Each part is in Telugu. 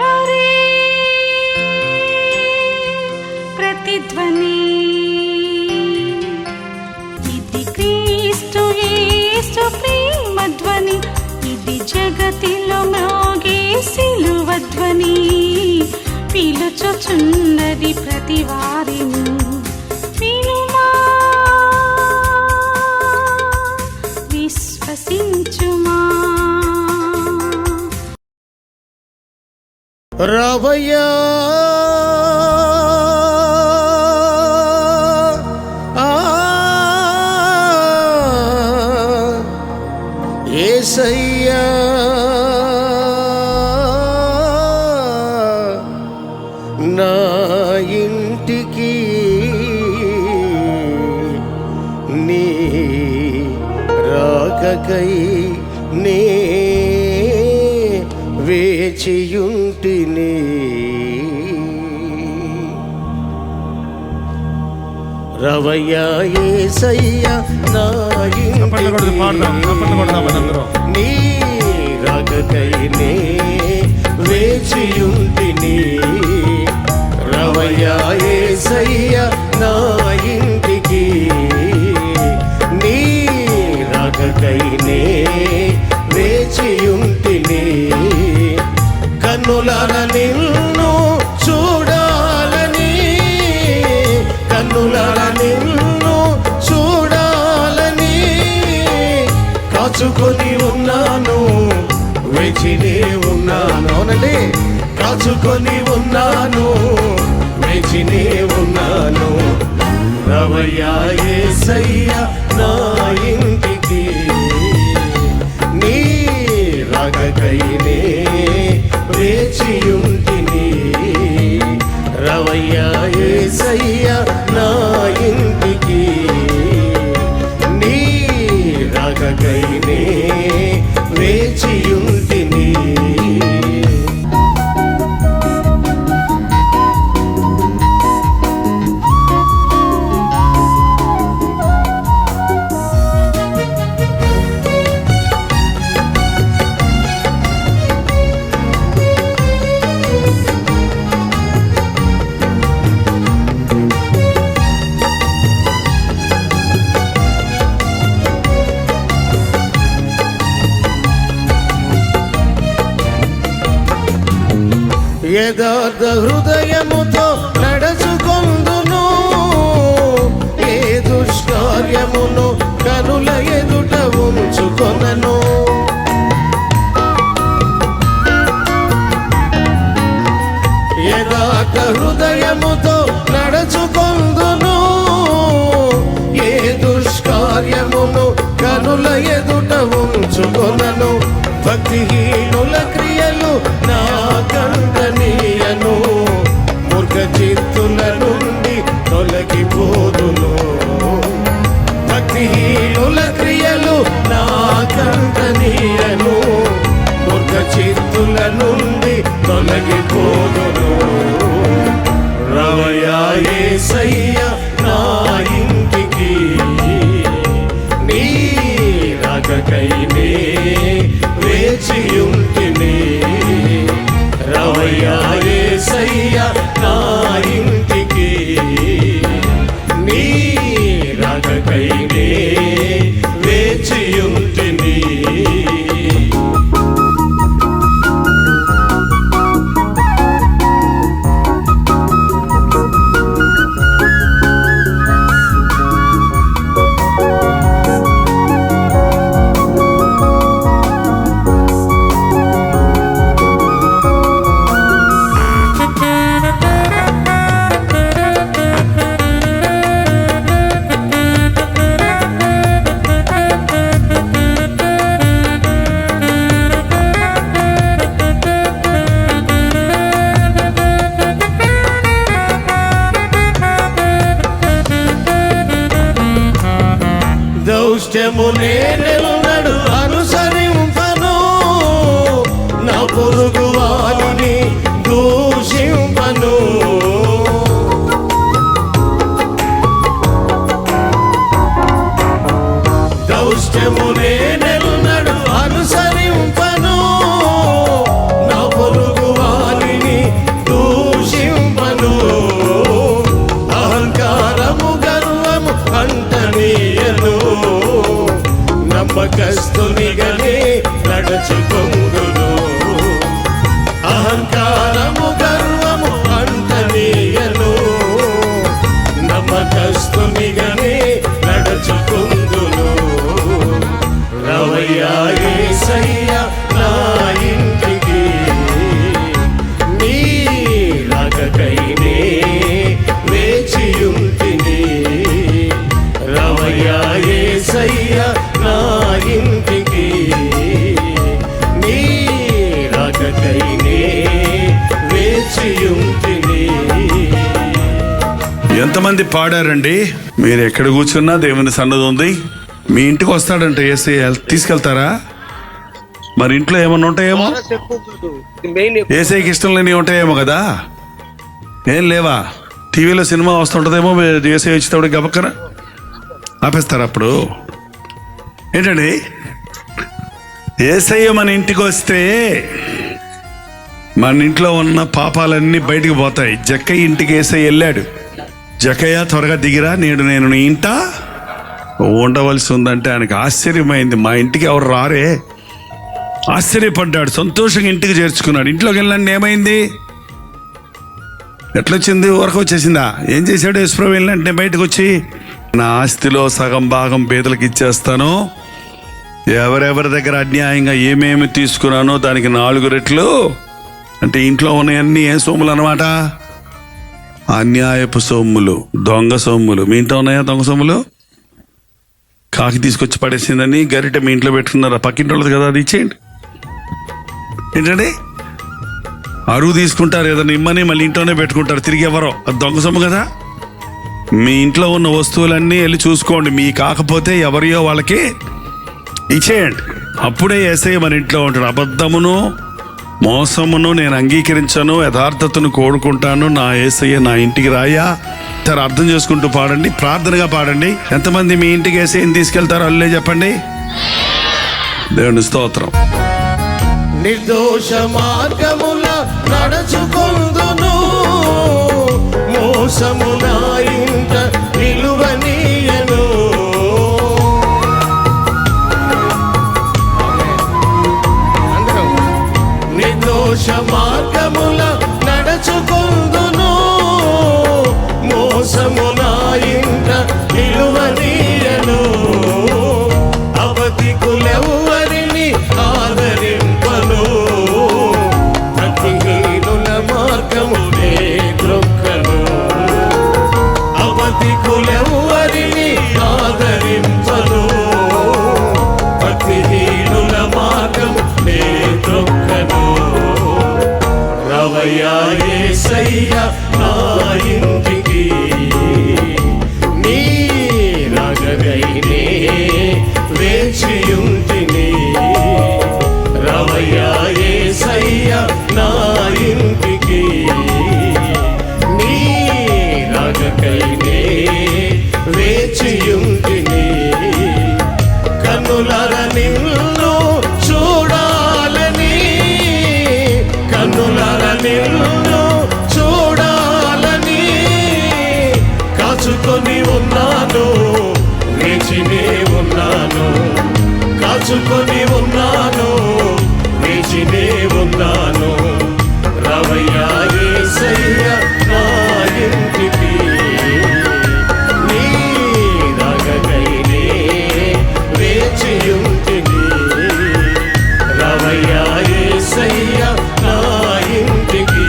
పారే ప్రతిధ్వని ఇది క్రీస్తు యేసు ప్రేమధ్వని, ఇది జగతిలో మ్రోగే సిలువధ్వని, పిలుచుచున్నది ప్రతి వారిని వినుమా విశ్వసించుమా. రావయ్యా యేసయ్యా నా ఇంటికి నీ రాకకై నే వేచియుంటిని. రవయ్యా యేసయ్యా నా ఇంటికి నీ రాకకై నే వేచియుంటిని. రవయ్యా యేసయ్యా నా ఇంటికి నీ రాకకై నే వేచియుంటిని. కన్నులార నిన్ను చూడాలని, కన్నులార నిన్ను చూడాలని కాచుకొని ఉన్నాను, వేచినే ఉన్నాను. అవునండి, కాచుకొని ఉన్నాను, వేచినే ఉన్నాను. రవయ్యా యేసయ్యా నా ఇంటికి నీ రాకకై నే వేచియుంటిని. రవయ్యా యేసయ్యా నా ఇంటికి నీ రాకకై నే వేచియుంటిని. యథార్థ హృదయముతో నడుచుకొందును, ఏ దుష్కార్యమును కనుల ఎదుట ఉంచుకొనను. యథార్థ హృదయముతో నడుచుకొందును, ఏ దుష్కార్యమును కనుల ఎదుట ఉంచుకొనను. భక్తిహీనుల క్రియలు నా కంటనీయను, మూర్ఖ చిత్తుల నుండి తొలగిపోదును. భక్తిహీనుల క్రియలు నా కంటనీయను, మూర్ఖ చిత్తుల నుండి తొలగిపోదును. రవయ్యా యేసయ్యా నా ఇంటికి నీ రాకకై నే వేచియుంటిని. రవయ్యా యేసయ్యా నా ఇంటికి నీ రాకకై నే వేచియుంటిని. దౌష్ట్యము నేనెన్నడు అనుసరింపను, నా పొరుగు వారిని దూషింపను. దౌష్ట్యము నేనెన్నడు అనుసరింపను, నా పొరుగు వారిని రాకకైనే వేచియుంటిని. రవయ్యా యేసయ్య నా ఇంటికి, నీ రాకకైనే వేచియుంటిని. ఎంతమంది పాడారండి? మీరు ఎక్కడ కూర్చున్నా దేవుని సన్నది ఉంది. మీ ఇంటికి వస్తాడంటే యేసయ్య, తీసుకెళ్తారా? మరి ఇంట్లో ఏమన్నా ఉంటాయేమో, యేసయ్యకి ఇష్టం లేని ఉంటాయేమో కదా. ఏం లేవా? టీవీలో సినిమా వస్తుంటుందేమో, యేసయ్య వచ్చేటప్పుడు గబక్కన ఆపేస్తారు. అప్పుడు ఏంటండి, యేసయ్య మన ఇంటికి వస్తే మన ఇంట్లో ఉన్న పాపాలన్నీ బయటికి పోతాయి. జక్కయ్య ఇంటికి యేసయ్య వెళ్ళాడు. జక్కయ్య త్వరగా దిగిరా, నేను నీ ఇంట ఉండవలసి ఉందంటే ఆయనకు ఆశ్చర్యమైంది. మా ఇంటికి ఎవరు రారే, ఆశ్చర్యపడ్డాడు. సంతోషంగా ఇంటికి చేర్చుకున్నాడు. ఇంట్లోకి వెళ్ళండి, ఏమైంది, ఎట్లొచ్చింది, ఊరకు వచ్చేసిందా? ఏం చేశాడు యేసుప్రభు వెళ్ళంటే బయటకు వచ్చి, నా ఆస్తిలో సగం భాగం పేదలకు ఇచ్చేస్తాను, ఎవరెవరి దగ్గర అన్యాయంగా ఏమేమి తీసుకున్నానో దానికి 4 రెట్లు, అంటే ఇంట్లో ఉన్నాయన్నీ ఏ సొమ్ములు అన్నమాట, అన్యాయపు సొమ్ములు, దొంగ సొమ్ములు. మీ ఇంట్లో ఉన్నాయా దొంగ సొమ్ములు? కాకి తీసుకొచ్చి పడేసిందని గరిట మీ ఇంట్లో పెట్టుకున్నారా? పక్కింటి వాళ్ళది కదా, అది ఇచ్చేయండి. ఏంటండి, అరువు తీసుకుంటారు, ఏదైనా ఇమ్మని మళ్ళీ ఇంట్లోనే పెట్టుకుంటారు, తిరిగి ఎవరో, అది దొంగ సొమ్ము కదా. మీ ఇంట్లో ఉన్న వస్తువులన్నీ వెళ్ళి చూసుకోండి, మీ కాకపోతే ఎవరియో వాళ్ళకి ఇచ్చేయండి. అప్పుడే యేసయ్య మన ఇంట్లో ఉంటాడు. అబద్ధమును మోసమును నేను అంగీకరించను, యథార్థతను కోరుకుంటాను, నా యేసయ్య నా ఇంటికి రాయా. సరే, అర్థం చేసుకుంటూ పాడండి, ప్రార్థనగా పాడండి. ఎంతమంది మీ ఇంటికి యేసయ్యని తీసుకెళ్తారో అల్లే చెప్పండి. దేవుని స్తోత్రం. నిర్దోష మార్గముల నడుచుకొందును, మోసము నా ఇంట నిలువనీయను. నిర్దోష మార్గముల నడుచుకొందును, మోసము నా ఇంట నిలువనీయను. అవధికులెవ్వరిని ఆదరింపను, భక్తిహీనుల మార్గమునే త్రొక్కను. అవధికులెవ్వరిని ఆదరింపను, భక్తిహీనుల మార్గమునే త్రొక్కను. రవయ్యా యేసయ్య నా ఇంటికి, నీ రాకకైనే వేచియుంటిని. రవయ్యా యేసయ్య నా ఇంటికి, నీ రాకకైనే వేచియుంటిని. కన్నులర నిన్ను చూడాలని, కన్నులర నిన్ను చూడాలని కాచుకొని ఉన్నాను, వేచినే ఉన్నాను, కాచుకొని ఉన్నాను, వేచినే ఉన్నాను. రవయ్యా యేసయ్య నా ఇంటికి, నీ రాకకైనే వేచియుంటిని. రవయ్యా యేసయ్య నా ఇంటికి,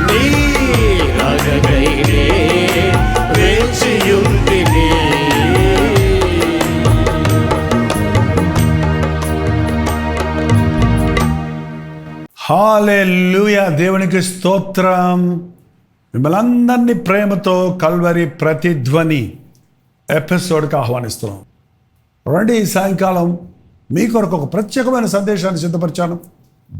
నీ రాకకైనే వేచియుంటిని. హల్లెలూయా, దేవునికి స్తోత్రం. మిమ్మల్ని అందరినీ ప్రేమతో కల్వరి ప్రతిధ్వని ఎపిసోడ్కి ఆహ్వానిస్తున్నాం. రండి, ఈ సాయంకాలం మీ కొరకు ఒక ప్రత్యేకమైన సందేశాన్ని సిద్ధపరిచాను.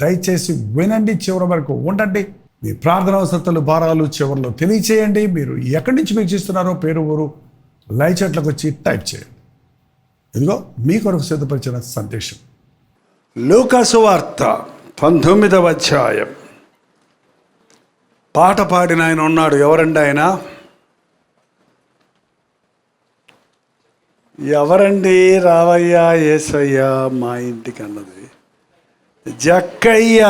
దయచేసి వినండి, చివరి వరకు ఉండండి. మీ ప్రార్థన అవసరతలు, భారాలు చివరిలో తెలియచేయండి. మీరు ఎక్కడి నుంచి మీకు చేస్తున్నారో పేరు, ఊరు లైవ్ చాట్లకు వచ్చి టైప్ చేయండి. ఇదిగో మీ కొరకు సిద్ధపరిచిన సందేశం. లూకాసు వార్త 19వ అధ్యాయం. పాట పాడిన ఆయన ఉన్నాడు. ఎవరండి ఆయన? ఎవరండి? రావయ్యా యేసయ్యా మా ఇంటికి అన్నది జక్కయ్య.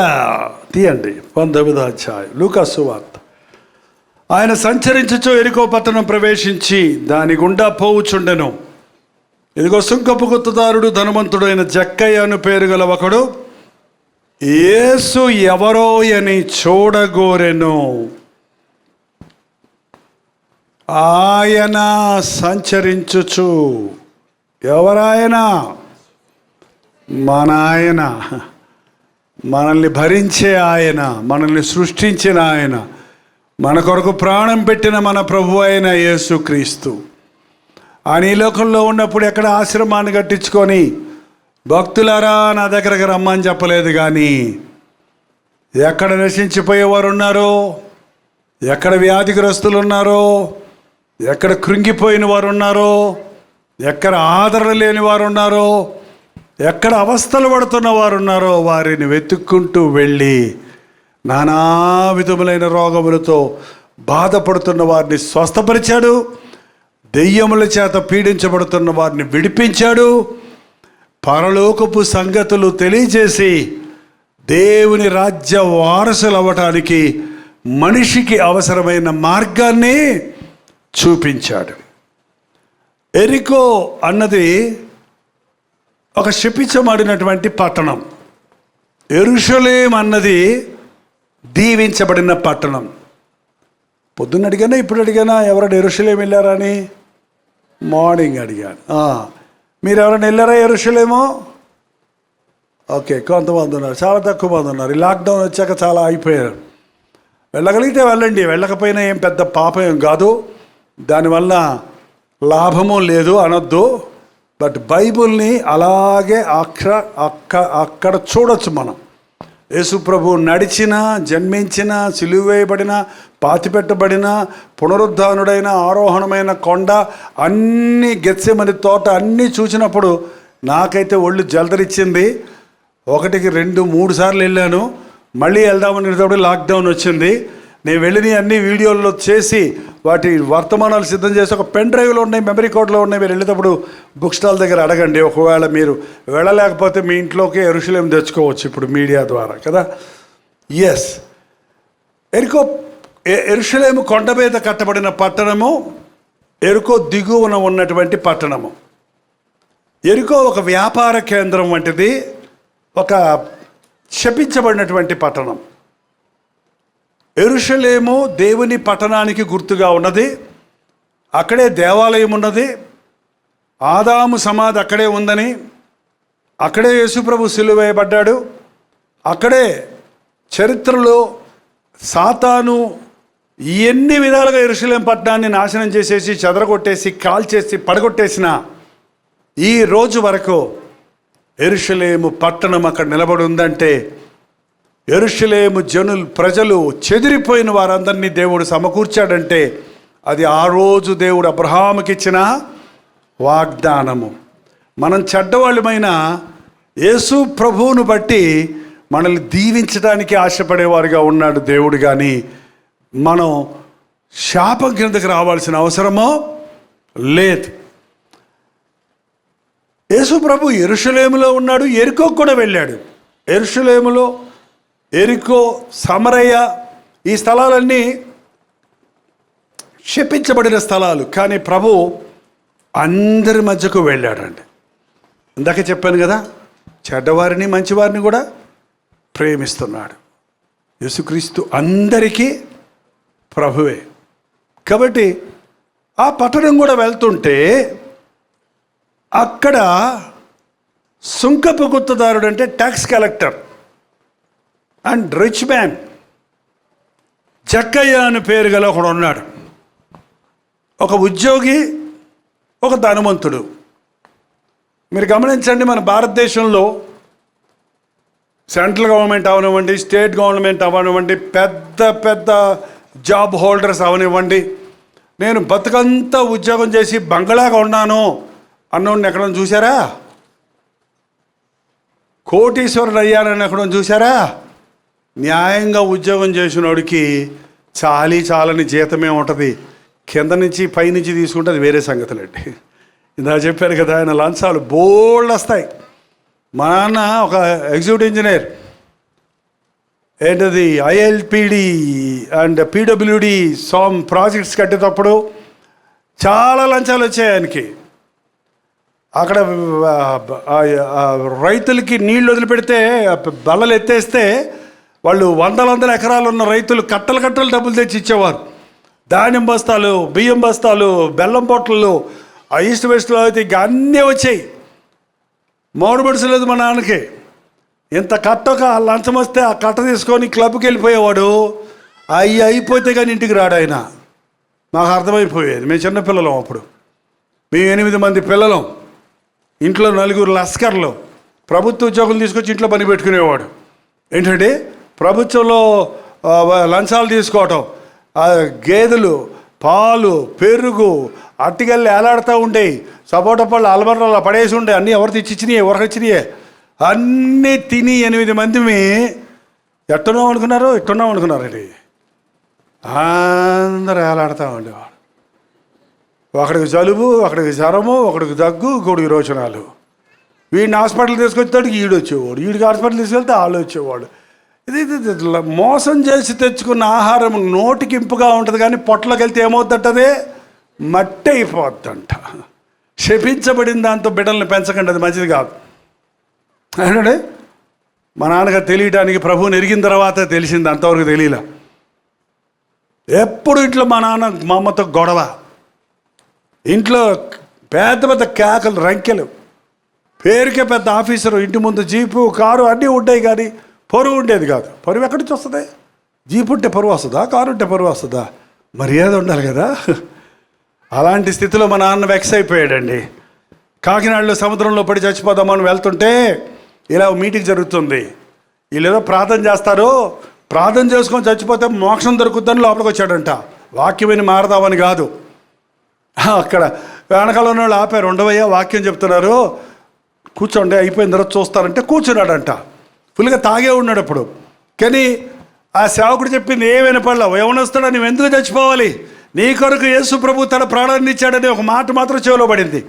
తీయండి 19వ అధ్యాయం లూకాసు వార్త. ఆయన సంచరించుచు ఎరికో పట్టణం ప్రవేశించి దాని గుండా పోవుచుండెను. ఇదిగో సుంకపు గుత్తదారుడు ధనవంతుడైన జక్కయ్య అను పేరు గల ఒకడు యేసు ఎవరో అని చూడగోరెను. ఆయన సంచరించుచు, ఎవరాయన? మన ఆయన, మనల్ని భరించే ఆయన, మనల్ని సృష్టించిన ఆయన, మన కొరకు ప్రాణం పెట్టిన మన ప్రభు అయిన యేసుక్రీస్తు. ఆయన ఈ లోకంలో ఉన్నప్పుడు ఎక్కడ ఆశ్రమాన్ని కట్టించుకొని భక్తులారా నా దగ్గరకు రమ్మని చెప్పలేదు. కానీ ఎక్కడ నశించిపోయేవారు ఉన్నారో, ఎక్కడ వ్యాధిగ్రస్తులు ఉన్నారో, ఎక్కడ కృంగిపోయిన వారు ఉన్నారో, ఎక్కడ ఆదరణ లేని వారు ఉన్నారో, ఎక్కడ అవస్థలు పడుతున్న వారు ఉన్నారో వారిని వెతుక్కుంటూ వెళ్ళి నానా విధములైన రోగములతో బాధపడుతున్న వారిని స్వస్థపరిచాడు. దెయ్యముల చేత పీడించబడుతున్న వారిని విడిపించాడు. పరలోకపు సంగతులు తెలియజేసి దేవుని రాజ్య వారసులు అవ్వటానికి మనిషికి అవసరమైన మార్గాన్ని చూపించాడు. ఎరికో అన్నది ఒక శపించబడినటువంటి పట్టణం. యెరూషలేము అన్నది దీవించబడిన పట్టణం. పొద్దున్న అడిగానా, ఇప్పుడు అడిగానా ఎవరైనా యెరూషలేము వెళ్ళారా అని? మార్నింగ్ అడిగాను. మీరు ఎవరైనా వెళ్ళారా యెరూషలేము? ఓకే, కొంతమంది ఉన్నారు, చాలా తక్కువ మంది ఉన్నారు. ఈ లాక్డౌన్ వచ్చాక చాలా అయిపోయారు. వెళ్ళగలిగితే వెళ్ళండి, వెళ్ళకపోయినా ఏం పెద్ద పాపం ఏం కాదు, దానివల్ల లాభము లేదు అనొద్దు. బట్ బైబుల్ని అలాగే అక్కడ చూడొచ్చు మనం. యేసు ప్రభు నడిచిన, జన్మించిన, సిలువ వేయబడిన, పాతిపెట్టబడిన, పునరుద్ధానుడైన, ఆరోహణమైన కొండ, అన్ని గెత్సెమని తోట అన్నీ చూసినప్పుడు నాకైతే ఒళ్ళు జలదరిచ్చింది. 1, 2, 3 సార్లు వెళ్ళాను. మళ్ళీ వెళ్దామనేటప్పుడు లాక్డౌన్ వచ్చింది. నేను వెళ్ళిన అన్ని వీడియోల్లో చేసి వాటి వర్తమానాలు సిద్ధం చేసి ఒక పెన్ డ్రైవ్లో ఉన్నాయి, మెమరీ కార్డులో ఉన్నాయి. మీరు వెళ్ళేటప్పుడు బుక్ స్టాల్ దగ్గర అడగండి. ఒకవేళ మీరు వెళ్ళలేకపోతే మీ ఇంట్లోకి యెరూషలేము తెచ్చుకోవచ్చు ఇప్పుడు మీడియా ద్వారా కదా. ఎస్, యెరూషలేము కొండ మీద కట్టబడిన పట్టణము, యెరికో దిగువన ఉన్నటువంటి పట్టణము. యెరికో ఒక వ్యాపార కేంద్రం వంటిది, ఒక శపించబడినటువంటి పట్టణం. యెరూషలేము దేవుని పట్టణానికి గుర్తుగా ఉన్నది. అక్కడే దేవాలయం ఉన్నది. ఆదాము సమాధి అక్కడే ఉందని, అక్కడే యేసుప్రభు సిలువ వేయబడ్డాడు. అక్కడే చరిత్రలో సాతాను ఎన్ని విధాలుగా యెరూషలేము పట్టణాన్ని నాశనం చేసేసి, చెదరగొట్టేసి, కాల్చేసి, పడగొట్టేసిన ఈ రోజు వరకు యెరూషలేము పట్టణం అక్కడ నిలబడి ఉందంటే, యెరూషలేము ప్రజలు చెదిరిపోయిన వారందరినీ దేవుడు సమకూర్చాడంటే అది ఆ రోజు దేవుడు అబ్రహాముకి ఇచ్చిన వాగ్దానము. మనం చెడ్డవాళ్ళమైన యేసు ప్రభువును బట్టి మనల్ని దీవించడానికి ఆశపడేవారుగా ఉన్నాడు దేవుడు. కానీ మనం శాపం కిందకి రావాల్సిన అవసరమో లేదు. యేసు ప్రభు యెరూషలేములో ఉన్నాడు, యెరికో కూడా వెళ్ళాడు. యెరూషలేములో, యెరికో, సమరయ ఈ స్థలాలన్నీ శపించబడిన స్థలాలు. కానీ ప్రభు అందరి మధ్యకు వెళ్ళాడండి. ఇందాక చెప్పాను కదా, చెడ్డవారిని మంచివారిని కూడా ప్రేమిస్తున్నాడు. యేసుక్రీస్తు అందరికీ ప్రభువే. కాబట్టి ఆ పట్టణం కూడా వెళ్తుంటే అక్కడ సుంకపు గుత్తదారుడు అంటే tax collector and rich man జక్కయ్య అని పేరు గల ఒకడు ఉన్నాడు. ఒక ఉద్యోగి, ఒక ధనవంతుడు. మీరు గమనించండి, మన భారతదేశంలో సెంట్రల్ గవర్నమెంట్ అవనివ్వండి, స్టేట్ గవర్నమెంట్ అవనివ్వండి, పెద్ద పెద్ద జాబ్ హోల్డర్స్ అవనివ్వండి, నేను బతుకంతా ఉద్యోగం చేసి బంగళాగా ఉన్నాను అన్నోడిని ఎక్కడో చూసారా? కోటీశ్వరుడు అయ్యానని ఎక్కడో చూసారా? న్యాయంగా ఉద్యోగం చేసినోడికి చాలని జీతమే ఉంటుంది. కింద నుంచి పైనుంచి తీసుకుంటే అది వేరే సంగతులండి. ఇందా చెప్పారు కదా, ఆయన లంచాలు బోల్డ్ వస్తాయి. మా నాన్న ఒక ఎగ్జిక్యూటివ్ ఇంజనీర్, ఏంటది ILPD అండ్ PWD సామ్ ప్రాజెక్ట్స్ కట్టేటప్పుడు చాలా లంచాలు వచ్చాయి ఆయనకి. అక్కడ రైతులకి నీళ్లు వదిలిపెడితే బల్లలు ఎత్తేస్తే వాళ్ళు వందల ఎకరాలు ఉన్న రైతులు కట్టలు డబ్బులు తెచ్చి ఇచ్చేవారు. ధాన్యం బస్తాలు, బియ్యం బస్తాలు, బెల్లం పొట్టలు, ఆ ఈస్ట్ వెస్ట్లో అయితే ఇక అన్నీ వచ్చాయి. మోడబడిసలేదు మా నాన్నకి. ఇంత కట్టక లంచం వస్తే ఆ కట్ట తీసుకొని క్లబ్కి వెళ్ళిపోయేవాడు. అవి అయిపోతే కానీ ఇంటికి రాడు ఆయన. మాకు అర్థమైపోయేది. మేము చిన్నపిల్లలం అప్పుడు. మేము 8 మంది పిల్లలం, ఇంట్లో 4 లస్కర్లు. ప్రభుత్వ ఉద్యోగులు తీసుకొచ్చి ఇంట్లో పని పెట్టుకునేవాడు. ఏంటంటే ప్రభుత్వంలో లంచాలు తీసుకోవటం, గేదెలు, పాలు, పెరుగు, అట్టికెళ్ళి ఏలాడుతూ ఉండేవి. సపోటా పళ్ళు అలమరలో పడేసి ఉండే. అన్నీ ఎవరు తెచ్చిచ్చినాయే, ఎవరికి ఇచ్చినాయే. అన్నీ తిని 8 మందిమి ఎట్టున్నాం అనుకున్నారండి. అందరూ ఏలాడుతూ ఉండేవాడు. ఒకడికి జలుబు, ఒకడికి జ్వరము, ఒకడికి దగ్గు, ఇంకొకడికి రోచనాలు. వీడిని హాస్పిటల్ తీసుకొచ్చేవాడికి ఈడు వచ్చేవాడు, వీడికి హాస్పిటల్ తీసుకెళ్తే వాళ్ళు వచ్చేవాడు. ఇది మోసం చేసి తెచ్చుకున్న ఆహారం నోటికి ఇంపుగా ఉంటుంది, కానీ పొట్టలోకి వెళ్తే ఏమవుతుందంటే మట్టి అయిపోద్దంట. శపించబడిన దాంతో బిడ్డల్ని పెంచకండి, అది మంచిది కాదు. అంటే మా నాన్నగారు తెలియటానికి ప్రభువుని ఎరిగిన తర్వాత తెలిసింది, అంతవరకు తెలియలే. ఎప్పుడు ఇంట్లో మా నాన్న మా అమ్మతో గొడవ, ఇంట్లో పెద్ద కేకలు, రంకెలు. పేరుకే పెద్ద ఆఫీసరు, ఇంటి ముందు జీపు, కారు అన్నీ ఉంటాయి, కానీ పరువు ఉండేది కాదు. పరువు ఎక్కడి నుంచి వస్తుంది? జీపు ఉంటే పరువు వస్తుందా? కారు ఉంటే పరువు వస్తుందా? మర్యాద ఉండాలి కదా. అలాంటి స్థితిలో మా నాన్న వెక్స్ అయిపోయాడండి. కాకినాడలో సముద్రంలో పడి చచ్చిపోదామని వెళ్తుంటే ఇలా మీటింగ్ జరుగుతుంది. వీళ్ళు ఏదో ప్రార్థన చేస్తారు, ప్రార్థన చేసుకొని చచ్చిపోతే మోక్షం దొరుకుతుందని లోపలికి వచ్చాడంట. వాక్యమని మారదామని కాదు. అక్కడ వెనకాల ఉన్న వాళ్ళు ఆపారు. ఉండవయ్యా వాక్యం చెప్తున్నారు, కూర్చోండి, అయిపోయిన తర్వాత చూస్తారంటే కూర్చున్నాడంట. ఫుల్గా తాగే ఉన్నాడు అప్పుడు. కానీ ఆ సేవకుడు చెప్పింది ఏమైనా పడలేవు. ఏమనొస్తాడో నువ్వు ఎందుకు చచ్చిపోవాలి, నీ కొరకు యేసు ప్రభు తన ప్రాణాన్ని ఇచ్చాడని ఒక మాట మాత్రం చెవిలో పడింది.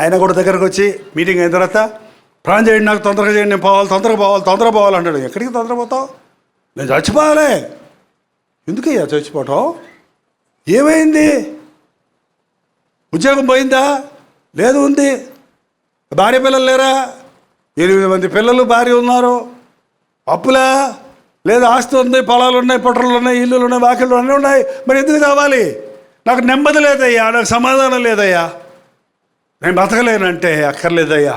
ఆయన కూడా దగ్గరకు వచ్చి మీటింగ్ అయిన తర్వాత ప్రాణం చేయండి, నాకు తొందరగా చేయండి, నేను పోవాలి, తొందరగా పోవాలి అంటాడు. ఎక్కడికి తొందర పోతావు? నేను చచ్చిపోవాలి. ఎందుకయ్యా చచ్చిపోవటం? ఏమైంది? ఉద్యోగం పోయిందా? లేదు, ఉంది. భార్య పిల్లలు లేరా? 8 మంది పిల్లలు, భార్య ఉన్నారు. అప్పులా? లేదు, ఆస్తి ఉంది, పొలాలు ఉన్నాయి, పొట్టలు ఉన్నాయి, ఇల్లులు ఉన్నాయి, వాకిళ్ళు అన్నీ ఉన్నాయి. మరి ఎందుకు కావాలి? నాకు నెమ్మది లేదయ్యా, నాకు సమాధానం లేదయ్యా, నేను బతకలేనంటే అక్కర్లేదయ్యా,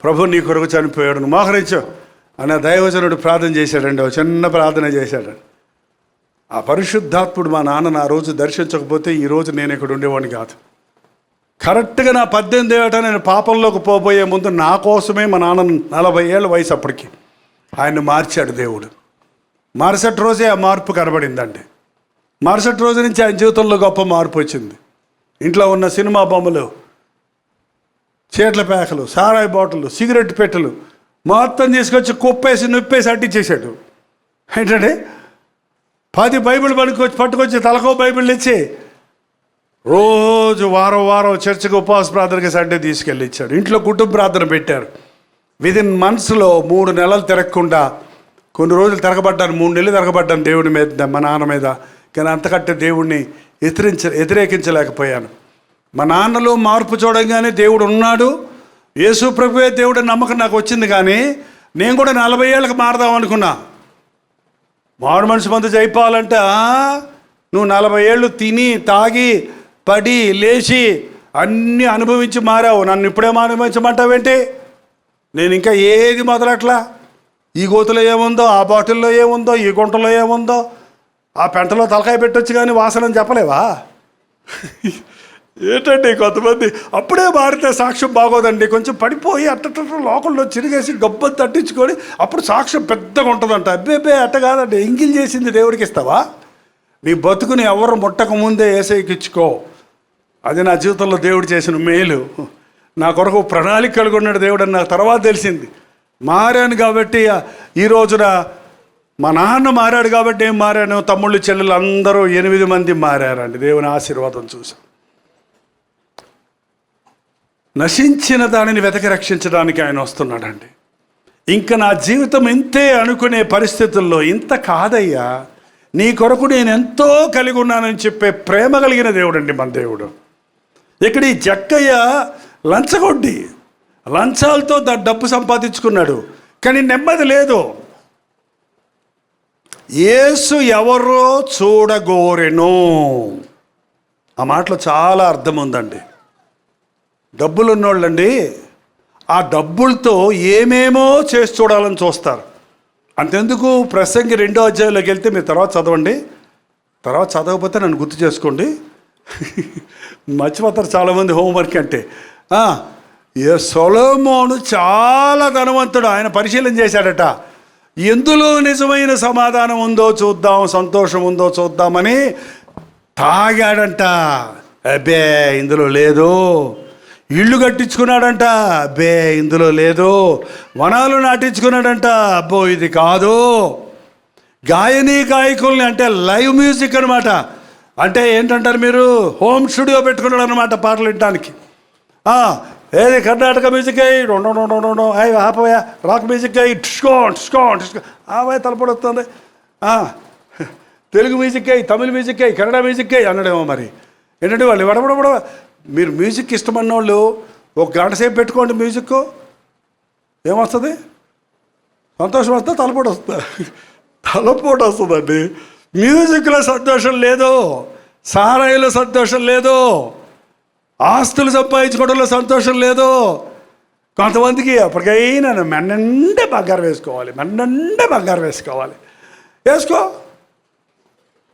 ప్రభు నీ కొరకు చనిపోయాడు, నువ్వు మోకరించు అన్న దైవజనుడు ప్రార్థన చేశాడండి. ఒక చిన్న ప్రార్థన చేశాడండి. ఆ పరిశుద్ధాత్ముడు మా నాన్నను ఆ రోజు దర్శించకపోతే ఈరోజు నేను ఇక్కడ ఉండేవాడిని కాదు. కరెక్ట్గా నా 18 ఏట నేను పాపంలోకి పోబోయే ముందు నా కోసమే మా నాన్న 40 ఏళ్ళ వయసు అప్పటికి ఆయన్ని మార్చాడు దేవుడు. మరుసటి రోజే ఆ మార్పు కనబడిందండి. మరుసటి రోజు నుంచి ఆయన జీవితంలో గొప్ప మార్పు వచ్చింది. ఇంట్లో ఉన్న సినిమా బొమ్మలు, చీట్ల పేకలు, సారాయి బాటిళ్ళు, సిగరెట్ పెట్టెలు మొత్తం తీసుకొచ్చి కుప్పేసి నొప్పేసి అట్టించేశాడు. ఏంటంటే 10 బైబిల్ పట్టుకొచ్చి తలకో బైబిల్ ఇచ్చి రోజు వారం చర్చికి ఉపవాస ప్రార్థనకి సండే తీసుకెళ్ళి ఇచ్చాడు. ఇంట్లో కుటుంబ ప్రార్థన పెట్టారు. విదిన్ మంత్స్లో 3 నెలలు తిరగకుండా, కొన్ని రోజులు తిరగబడ్డాను, 3 నెలలు తిరగబడ్డాను దేవుడి మీద, మా నాన్న మీద. కానీ అంతకంటే దేవుడిని వ్యతిరేకించలేకపోయాను. మా నాన్నలో మార్పు చూడంగానే దేవుడు ఉన్నాడు, యేసు ప్రభువే దేవుడు నమ్మకం నాకు వచ్చింది. కానీ నేను కూడా 40 ఏళ్ళకి మారదాం అనుకున్నా. మారు మనిషి మందు అయిపోవాలంటే నువ్వు 40 ఏళ్ళు తిని తాగి పడి లేచి అన్నీ అనుభవించి మారావు, నన్ను ఇప్పుడే అనుభవించమంటావేంటి? నేను ఇంకా ఏది మొదలట్లా. ఈ గోతులో ఏముందో, ఆ బాటిల్లో ఏముందో, ఈ గుంటలో ఏముందో, ఆ పెంటలో తలకాయ పెట్టొచ్చు కానీ వాసనని చెప్పలేవా? ఏంటండి కొంతమంది అప్పుడే మారితే సాక్ష్యం బాగోదండి, కొంచెం పడిపోయి అట్ట లోకల్లో చిరిగేసి గబ్బని తట్టించుకొని అప్పుడు సాక్ష్యం పెద్దగా ఉంటుందంట. అబ్బే అట్ట కాదండి. ఎంగిల్ చేసింది దేవుడికి ఇస్తావా? నీ బతుకుని ఎవరు ముట్టక ముందే ఏసైకి ఇచ్చుకో. అది నా జీవితంలో దేవుడు చేసిన మేలు. నా కొరకు ప్రణాళిక కలిగి ఉన్నాడు దేవుడు అని నాకు తర్వాత తెలిసింది. మారాను కాబట్టి ఈ రోజున మా నాన్న మారాడు కాబట్టి నేను మారాను. తమ్ముళ్ళు చెల్లెలు అందరూ 8 మంది మారారండి. దేవుని ఆశీర్వాదం చూసాం. నశించిన దానిని వెతకి రక్షించడానికి ఆయన వస్తున్నాడండి. ఇంకా నా జీవితం ఇంతే అనుకునే పరిస్థితుల్లో ఇంత కాదయ్యా, నీ కొరకు నేను ఎంతో కలిగి ఉన్నానని చెప్పే ప్రేమ కలిగిన దేవుడు అండి మన దేవుడు. ఇక్కడ ఈ జక్కయ్య లంచగొడ్డి, లంచాలతో డబ్బు సంపాదించుకున్నాడు, కానీ నెమ్మది లేదు. యేసు ఎవరో చూడగోరెను, ఆ మాటలో చాలా అర్థం ఉందండి. డబ్బులు ఉన్నోళ్ళండి ఆ డబ్బులతో ఏమేమో చేసి చూడాలని చూస్తారు. అంతెందుకు, ప్రసంగి 2వ అధ్యాయంలోకి వెళ్తే మీరు తర్వాత చదవండి, తర్వాత చదవకపోతే నన్ను గుర్తు చేసుకోండి, మర్చిపోతారు చాలామంది హోంవర్క్ అంటే. సొలొమోను చాలా ధనవంతుడు, ఆయన పరిశీలన చేశాడట. ఎందులో నిజమైన సమాధానం ఉందో చూద్దాం, సంతోషం ఉందో చూద్దామని తాగాడంట. అబ్బే ఇందులో లేదు. ఇళ్ళు కట్టించుకున్నాడంట, అబ్బే ఇందులో లేదు. వనాలు నాటించుకున్నాడంట, అబ్బో ఇది కాదు. గాయని గాయకుల్ని, అంటే లైవ్ మ్యూజిక్ అనమాట, అంటే ఏంటంటారు మీరు, హోమ్ స్టూడియో పెట్టుకున్నాడు అనమాట పాటలు వినడానికి. ఏది కర్ణాటక మ్యూజిక్ అయ్యి ఆపవయా, రాక్ మ్యూజిక్ అయ్యి ఆవే తలపడి వస్తుంది, తెలుగు మ్యూజిక్ అయ్యి, తమిళ మ్యూజిక్ అయ్యి, కన్నడ మ్యూజిక్ అయ్యి అన్నాడేమో. మరి ఏంటంటే వాళ్ళు వడబడబడ, మీరు మ్యూజిక్ ఇష్టమన్న వాళ్ళు 1 గంట సేపు పెట్టుకోండి మ్యూజిక్, ఏమొస్తుంది, సంతోషం వస్తే తలపోటు వస్తుంది, తలపోటు వస్తుందండి. మ్యూజిక్లో సంతోషం లేదు, సారాయిలో సంతోషం లేదు, ఆస్తులు సంపాదించుకోవడంలో సంతోషం లేదు. కొంతమందికి అప్పటికైనా మెన్నండే బంగారం వేసుకోవాలి, మెన్నండే బంగారం వేసుకోవాలి. వేసుకో,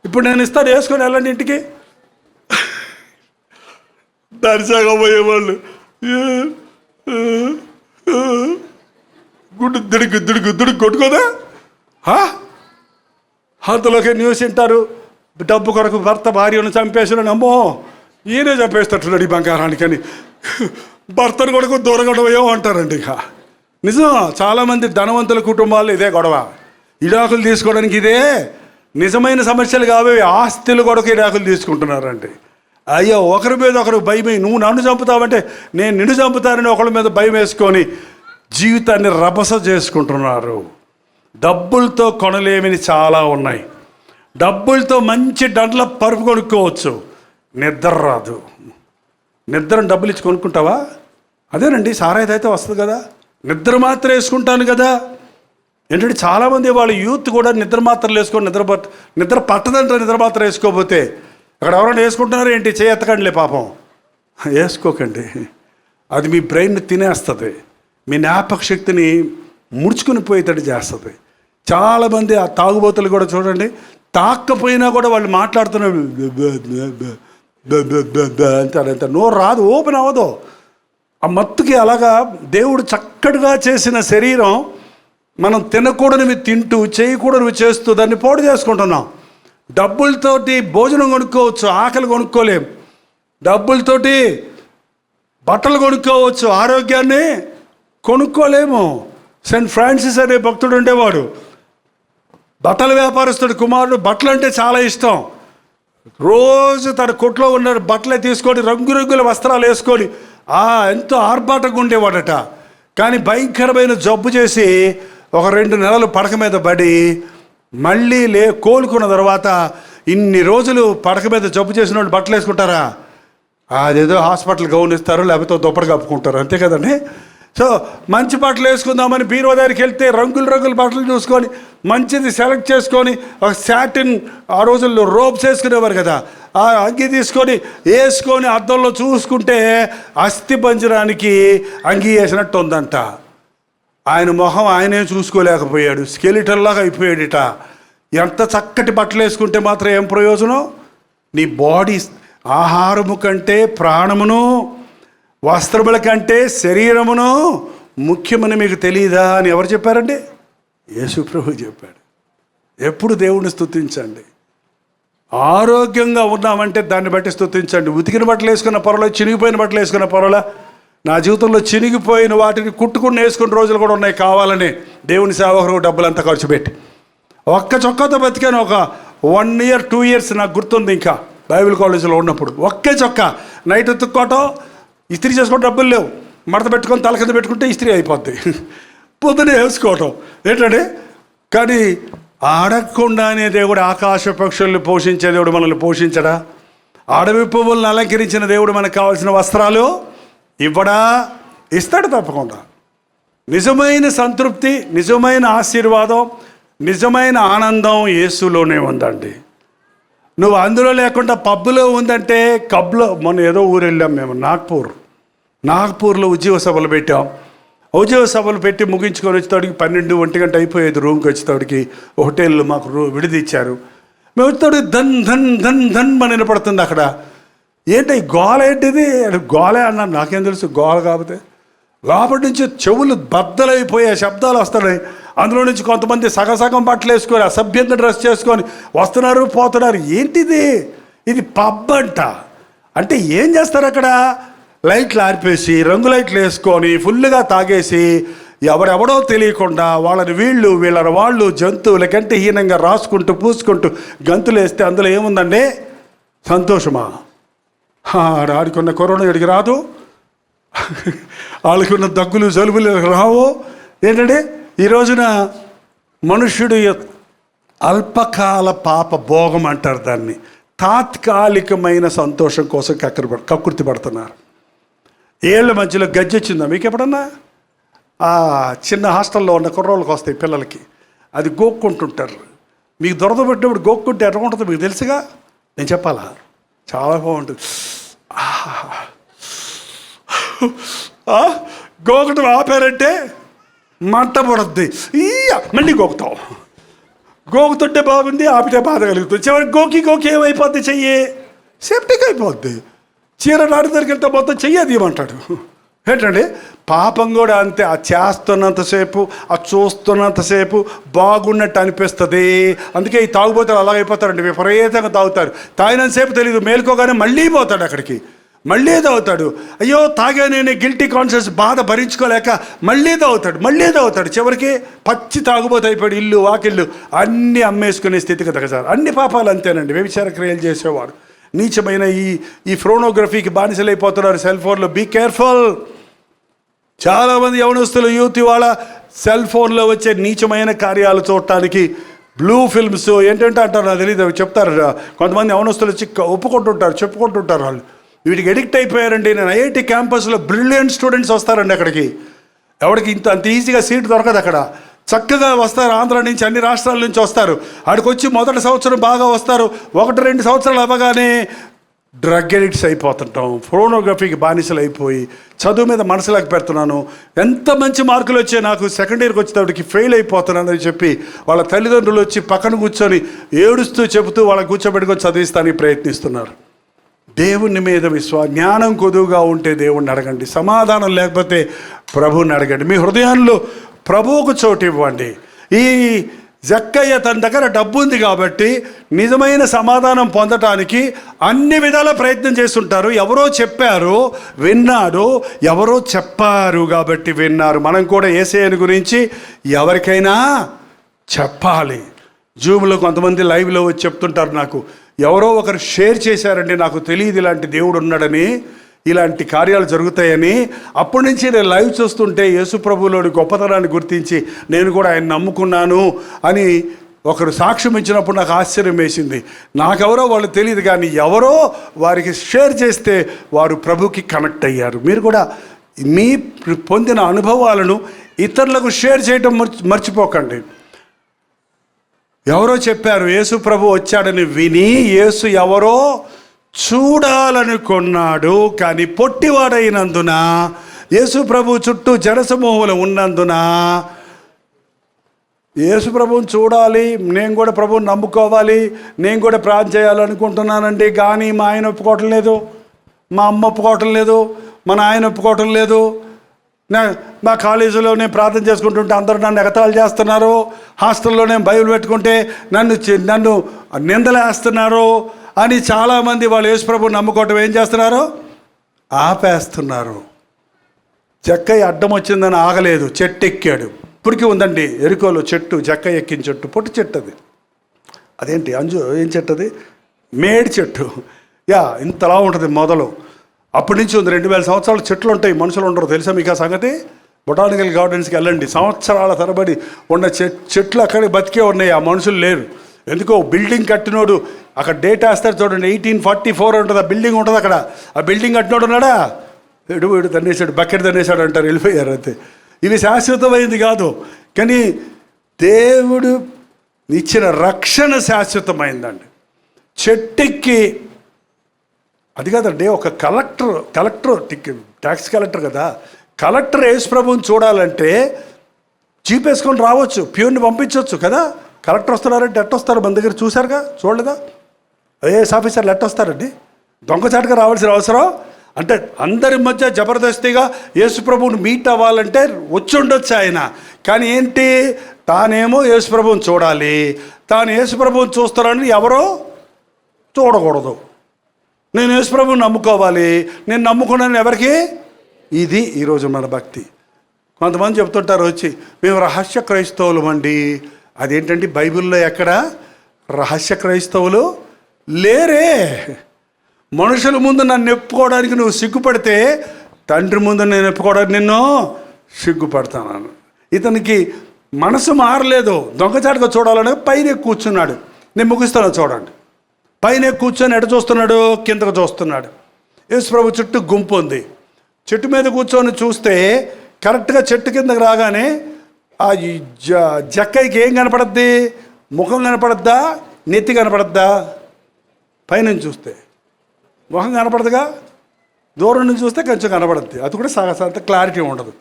ఇప్పుడు నేను ఇస్తాను, వేసుకొని వెళ్ళండి ఇంటికి. దర్శగా పోయేవాళ్ళు గుడ్డు కొట్టుకోదా, అంతలోకి న్యూస్ వింటారు, డబ్బు కొరకు భర్త భార్యను చంపేసిన, అమ్మో ఈయనే చంపేస్తట్టున్నాడు ఈ బంగారానికి అని భర్తను కొడుకు దూరగొడవ అంటారండి. ఇక నిజం, చాలామంది ధనవంతుల కుటుంబాల్లో ఇదే గొడవ. ఇడాకులు తీసుకోవడానికి ఇదే నిజమైన సమస్యలు కావే, ఆస్తులు కొడుకు ఇడాకులు తీసుకుంటున్నారండి. అయ్యో ఒకరి మీద ఒకరు భయం, నువ్వు నన్ను చంపుతావంటే నేను నిన్ను చంపుతానని ఒకరి మీద భయం వేసుకొని జీవితాన్ని రభస చేసుకుంటున్నారు. డబ్బులతో కొనలేమిని చాలా ఉన్నాయి. డబ్బులతో మంచి దండ్ల పరుపు కొనుక్కోవచ్చు, నిద్ర రాదు. నిద్రను డబ్బులు ఇచ్చి కొనుక్కుంటావా? అదేనండి, సారాయిదైతే వస్తుంది కదా, నిద్ర మాత్రం వేసుకుంటాను కదా. ఏంటంటే చాలామంది వాళ్ళ యూత్ కూడా నిద్ర మాత్రలు వేసుకొని నిద్ర పట్టదంటారు. నిద్ర మాత్రం వేసుకోకపోతే అక్కడ ఎవరైనా వేసుకుంటున్నారో ఏంటి, చేయెత్తకండిలే పాపం, వేసుకోకండి. అది మీ బ్రెయిన్ని తినేస్తుంది, మీ జ్ఞాపక శక్తిని ముడుచుకుని పోయేటట్టు చేస్తుంది. చాలామంది ఆ తాగుబోతులు కూడా చూడండి, తాక్కపోయినా కూడా వాళ్ళు మాట్లాడుతున్నారు అంత నోరు రాదు, ఓపెన్ అవ్వదు. ఆ మత్తుకి అలాగా దేవుడు చక్కటిగా చేసిన శరీరం మనం తినకూడనివి తింటూ, చేయకూడనివి చేస్తూ దాన్ని పోటు చేసుకుంటున్నాం. డబ్బులతోటి భోజనం కొనుక్కోవచ్చు, ఆకలి కొనుక్కోలేం. డబ్బులతోటి బట్టలు కొనుక్కోవచ్చు, ఆరోగ్యాన్ని కొనుక్కోలేము. సెయింట్ ఫ్రాన్సిస్ అనే భక్తుడు ఉండేవాడు, బట్టల వ్యాపారస్తుడు కుమారుడు. బట్టలు అంటే చాలా ఇష్టం. రోజు తన కొట్లో ఉన్న బట్టలే తీసుకొని రంగురంగుల వస్త్రాలు వేసుకొని ఎంతో ఆర్భాటంగా ఉండేవాడట. కానీ భయంకరమైన జబ్బు చేసి ఒక 2 నెలలు పడక మీద పడి మళ్ళీ కోలుకున్న తర్వాత, ఇన్ని రోజులు పడక మీద జబ్బు చేసిన వాళ్ళు బట్టలు వేసుకుంటారా? అదేదో హాస్పిటల్ గౌన్ ఇస్తారు, లేకపోతే దుప్పటి కప్పుకుంటారు, అంతే కదండి. సో మంచి బట్టలు వేసుకుందామని బీరువా దగ్గరికి వెళ్తే రంగుల బట్టలు చూసుకొని మంచిది సెలెక్ట్ చేసుకొని, ఒక శాటిన్, ఆ రోజుల్లో రోబ్స్ వేసుకునేవారు కదా, ఆ అంగి తీసుకొని వేసుకొని అద్దంలో చూసుకుంటే అస్థి పంజరానికి అంగి వేసినట్టు ఉందంట. ఆయన మొహం ఆయనే చూసుకోలేకపోయాడు, స్కెలిటన్లాగా అయిపోయాడుట. ఎంత చక్కటి బట్టలు వేసుకుంటే మాత్రం ఏం ప్రయోజనం? నీ బాడీ ఆహారము కంటే ప్రాణమును, వస్త్రముల కంటే శరీరమును ముఖ్యమని మీకు తెలియదా అని ఎవరు చెప్పారండి? యేసు ప్రభు చెప్పాడు. ఎప్పుడు దేవుణ్ణి స్తుతించండి. ఆరోగ్యంగా ఉన్నామంటే దాన్ని బట్టి స్తుతించండి. ఉతికిన బట్టలు వేసుకున్న పొరలో, చినిగిపోయిన బట్టలు వేసుకున్న పొరలా, నా జీవితంలో చినిగిపోయిన వాటిని కుట్టుకుని వేసుకున్న రోజులు కూడా ఉన్నాయి. కావాలని దేవుని సేవకులకు డబ్బులంతా ఖర్చు పెట్టి ఒక్క చొక్కాతో బతికాను. ఒక 1 year 2 years నాకు గుర్తుంది. ఇంకా బైబిల్ కాలేజీలో ఉన్నప్పుడు ఒకే చొక్కా, నైట్ ఉతుక్కోవటం, ఇస్త్రీ చేసుకోవడం, డబ్బులు లేవు, మడత పెట్టుకొని తల కింద పెట్టుకుంటే ఇస్త్రీ అయిపోద్ది, పొద్దునే వేసుకోవటం ఏంటంటే. కానీ అడగకుండానే దేవుడు ఆకాశ పక్షుల్ని పోషించే దేవుడు మనల్ని పోషించడా? అడవి పువ్వులను అలంకరించిన దేవుడు మనకు కావాల్సిన వస్త్రాలు ఇవ్వడా? ఇస్తాడు తప్పకుండా. నిజమైన సంతృప్తి, నిజమైన ఆశీర్వాదం, నిజమైన ఆనందం యేసులోనే ఉందండి. నువ్వు అందులో లేకుండా పబ్బులో ఉందంటే కబ్లో. మొన్న ఏదో ఊరు వెళ్ళాం మేము, నాగ్పూర్లో ఉద్యోగ సభలు పెట్టాం. ఉద్యోగ సభలు పెట్టి ముగించుకొని వచ్చేటోడికి 12-1 గంట అయిపోయేది. రూమ్కి వచ్చేటోడికి హోటల్లో మాకు విడిదిచ్చారు. మేము వచ్చేటోడికి ధన్ ధన్ ధన్ ధన్ అని వినపడుతుంది అక్కడ. ఏంటి గోల, ఏంటిది? గోలే అన్నాను. నాకేం తెలుసు గోల కాకపోతే. లోపటి నుంచి చెవులు బద్దలైపోయే శబ్దాలు వస్తున్నాయి. అందులో నుంచి కొంతమంది సగం బట్టలు వేసుకొని అసభ్యంగా డ్రెస్ చేసుకొని వస్తున్నారు, పోతున్నారు. ఏంటిది? ఇది పబ్ అంట. అంటే ఏం చేస్తారు అక్కడ? లైట్లు ఆర్పేసి, రంగు లైట్లు వేసుకొని ఫుల్గా తాగేసి ఎవరెవడో తెలియకుండా వీళ్ళని వాళ్ళు జంతువుల కంటే హీనంగా రాసుకుంటూ పూసుకుంటూ గంతులు వేస్తే అందులో ఏముందండి? సంతోషమా? ఆడికున్న కరోనా ఇడికి రాదు, వాళ్ళకున్న దగ్గులు జలుబులు రావు. ఏంటంటే ఈ రోజున మనుష్యుడు అల్పకాల పాప భోగం అంటారు దాన్ని. తాత్కాలికమైన సంతోషం కోసం కక్కుర్తి పడుతున్నారు. ఏళ్ళ మధ్యలో గజ్జి వచ్చిందా మీకు ఎప్పుడన్నా? చిన్న హాస్టల్లో ఉన్న కుర్రోళ్ళకి వస్తాయి పిల్లలకి, అది గోక్కుంటుంటారు. మీకు దురద పెట్టినప్పుడు గోక్కుంటే ఎట్లా ఉంటుందో మీకు తెలుసుగా. నేను చెప్పాలా? చాలా బాగుంటుంది. గోకటం ఆపారంటే మంట పడుద్ది. మళ్ళీ గోకుతాం. గోకుతుంటే బాగుంది, ఆపితే బాధ కలుగుతుంది. చివరికి గోకి ఏమైపోద్ది? చెయ్యి సేఫ్టీకి అయిపోద్ది. చీర నాటి దగ్గరికి వెళ్తే మొత్తం చెయ్యది ఇవ్వమంటాడు. ఏంటండి పాపం కూడా అంతే. ఆ చేస్తున్నంతసేపు, ఆ చూస్తున్నంతసేపు బాగున్నట్టు అనిపిస్తుంది. అందుకే ఈ తాగుబోతారు అలాగైపోతారండి, విపరీతంగా తాగుతారు. తాగినంతసేపు తెలియదు, మేలుకోగానే మళ్ళీ పోతాడు అక్కడికి, మళ్ళీ తాగుతాడు. అయ్యో తాగానే గిల్టీ కాన్షియస్ బాధ భరించుకోలేక మళ్ళీ తాగుతాడు. చివరికి పచ్చి తాగుబోతు అయిపోయాడు. ఇల్లు వాకిళ్ళు అన్నీ అమ్మేసుకునే స్థితికి దిగజారు. అన్ని పాపాలు అంతేనండి. వ్యభిచార క్రియలు చేసేవాడు, నీచమైన ఈ ఫ్రోనోగ్రఫీకి బానిసలైపోతున్నారు సెల్ ఫోన్లో. Be careful. చాలామంది యవనస్తులు, యూత్ ఇవాళ సెల్ ఫోన్లో వచ్చే నీచమైన కార్యాలు చూడటానికి బ్లూ ఫిల్మ్స్ ఏంటంటే అంటారు, నాకు తెలియదు, చెప్తారు. కొంతమంది యవనస్తులు వచ్చి చెప్పుకుంటుంటారు వాళ్ళు. వీటికి ఎడిక్ట్ అయిపోయారండి. నేను ఐఐటి క్యాంపస్లో బ్రిలియంట్ స్టూడెంట్స్ వస్తారండి అక్కడికి. ఎవరికి అంత ఈజీగా సీట్ దొరకదు అక్కడ. చక్కగా వస్తారు, ఆంధ్ర నుంచి అన్ని రాష్ట్రాల నుంచి వస్తారు. ఆడికి వచ్చి మొదటి సంవత్సరం బాగా వస్తారు. 1-2 సంవత్సరాలు అవ్వగానే డ్రగ్ ఎడిక్ట్స్ అయిపోతుంటాం, ఫోనోగ్రఫీకి బానిసలు అయిపోయి చదువు మీద మనసులాగా పెడుతున్నాను. ఎంత మంచి మార్కులు వచ్చాయి నాకు, సెకండ్ ఇయర్కి వచ్చేటప్పటికి ఫెయిల్ అయిపోతున్నానని చెప్పి వాళ్ళ తల్లిదండ్రులు వచ్చి పక్కన కూర్చొని ఏడుస్తూ చెబుతూ వాళ్ళని కూర్చోబెట్టుకొని చదివిస్తానికి ప్రయత్నిస్తున్నారు. దేవుని మీద జ్ఞానం కొదువుగా ఉంటే దేవుణ్ణి అడగండి, సమాధానం లేకపోతే ప్రభువుని అడగండి. మీ హృదయాల్లో ప్రభువుకు చోటు ఇవ్వండి. ఈ జక్కయ్య తన దగ్గర డబ్బు ఉంది కాబట్టి నిజమైన సమాధానం పొందటానికి అన్ని విధాల ప్రయత్నం చేస్తుంటారు. ఎవరో చెప్పారు విన్నాడు, ఎవరో చెప్పారు కాబట్టి విన్నారు. మనం కూడా యేసయ్యను గురించి ఎవరికైనా చెప్పాలి. జూమ్లో కొంతమంది లైవ్లో వచ్చి చెప్తుంటారు, నాకు ఎవరో ఒకరు షేర్ చేశారండి, నాకు తెలియదు ఇలాంటి దేవుడు ఉన్నాడని, ఇలాంటి కార్యాలు జరుగుతాయని. అప్పటి నుంచి నేను లైవ్ చూస్తుంటే యేసుప్రభువులోని గొప్పతనాన్ని గుర్తించి నేను కూడా ఆయన నమ్ముకున్నాను అని ఒకరు సాక్ష్యం ఇచ్చినప్పుడు నాకు ఆశ్చర్యం వేసింది. నాకెవరో వాళ్ళు తెలియదు, కానీ ఎవరో వారికి షేర్ చేస్తే వారు ప్రభుకి కనెక్ట్ అయ్యారు. మీరు కూడా మీ పొందిన అనుభవాలను ఇతరులకు షేర్ చేయడం మర్చిపోకండి. ఎవరో చెప్పారు యేసు ప్రభు వచ్చాడని విని యేసు ఎవరో చూడాలనుకున్నాడు, కానీ పొట్టివాడైనందున యేసు ప్రభు చుట్టూ జనసమూహములు ఉన్నందున యేసు ప్రభువుని చూడాలి, నేను కూడా ప్రభువుని నమ్ముకోవాలి, నేను కూడా ప్రార్థన చేయాలనుకుంటున్నానండి. కానీ మా ఆయన ఒప్పుకోవటం లేదు, మా అమ్మ ఒప్పుకోవటం లేదు, మా నాయన ఒప్పుకోవటం లేదు. మా కాలేజీలో నేను ప్రార్థన చేసుకుంటుంటే అందరూ నన్ను ఎగతాళి చేస్తున్నారు. హాస్టల్లో నేను బైబిల్ పెట్టుకుంటే నన్ను నిందలేస్తున్నారు అని చాలామంది వాళ్ళు యేసుప్రభుని నమ్ముకోవటం ఏం చేస్తున్నారు? ఆపేస్తున్నారు. జక్కయ్య అడ్డం వచ్చిందని ఆగలేదు, చెట్టు ఎక్కాడు. ఇప్పటికీ ఉందండి ఎరుకోలో చెట్టు, జక్కయ్య ఎక్కిన చెట్టు, పొట్టి చెట్టు అది. అదేంటి ఏం చెట్టు అది? మేడి చెట్టు. ఇంతలా ఉంటుంది మొదలు. అప్పటి నుంచి ఉంది. 2000 సంవత్సరాలు చెట్లు ఉంటాయి, మనుషులు ఉండరు. తెలుసా మీకు ఆ సంగతి? బొటానికల్ గార్డెన్స్కి వెళ్ళండి, సంవత్సరాల తరబడి ఉన్న చెట్లు అక్కడికి బతికే ఉన్నాయి, ఆ మనుషులు లేరు. ఎందుకో బిల్డింగ్ కట్టినోడు అక్కడ డేట్ వేస్తాడు చూడండి, 1844 ఉంటుంది, ఆ బిల్డింగ్ ఉంటుంది అక్కడ. ఆ బిల్డింగ్ కట్టినోడు ఉన్నాడా, వీడు తన్నేసాడు, బకెట్ తన్నేసాడు అంటారు, వెళ్ళిపోయారు అంతే. ఇవి శాశ్వతమైంది కాదు, కానీ దేవుడు ఇచ్చిన రక్షణ శాశ్వతమైందండి. చెట్టెక్కి అది కాదండి, ఒక కలెక్టర్ ట్యాక్స్ కలెక్టర్ కదా, కలెక్టర్ యేసు ప్రభువుని చూడాలంటే జీప్ వేసుకొని రావచ్చు, ప్యూర్ని పంపించవచ్చు కదా. కలెక్టర్ వస్తున్నారంటే ఎట్ట వస్తారు, మన దగ్గర చూశారుగా, చూడలేదా? ఐఏఎస్ ఆఫీసర్లు ఎట్ట వస్తారండి? దొంగచాటుగా రావాల్సిన అవసరం అంటే అందరి మధ్య జబర్దస్తిగా యేసు ప్రభువుని మీట్ అవ్వాలంటే వచ్చి ఉండొచ్చు ఆయన. కానీ ఏంటి, తానేమో యేసు ప్రభువుని చూడాలి, తాను యేసు ప్రభువుని చూస్తానని ఎవరో చూడకూడదు. నేను యేసు ప్రభువుని నమ్ముకోవాలి, నేను నమ్ముకున్నాను ఎవరికి. ఇది ఈరోజు మన భక్తి. కొంతమంది చెప్తుంటారు వచ్చి, మేము రహస్య క్రైస్తవులు అండి. అదేంటండి, బైబిల్లో ఎక్కడ రహస్య క్రైస్తవులు లేరే. మనుషుల ముందు నన్ను ఎప్పుకోవడానికి నువ్వు సిగ్గుపడితే తండ్రి ముందు నేను ఎప్పుకోవడానికి నిన్ను సిగ్గుపడతాను. ఇతనికి మనసు మారలేదు, దొంగచాటుగా చూడాలని పైన కూర్చున్నాడు. నేను ముగిస్తాను చూడండి. పైన కూర్చొని ఎట చూస్తున్నాడు, కిందకు చూస్తున్నాడు. యేసు ప్రభు చుట్టూ గుంపు ఉంది. చెట్టు మీద కూర్చొని చూస్తే కరెక్ట్గా చెట్టు కిందకు రాగానే ఆ జక్కయ్యకి ఏం కనపడద్ది, ముఖం కనపడద్దా, నెత్తి కనపడద్దా? పైనుంచి చూస్తే ముఖం కనపడదుగా, దూరం నుంచి చూస్తే కొంచెం కనపడద్ది, అది కూడా అంత క్లారిటీ ఉండదు.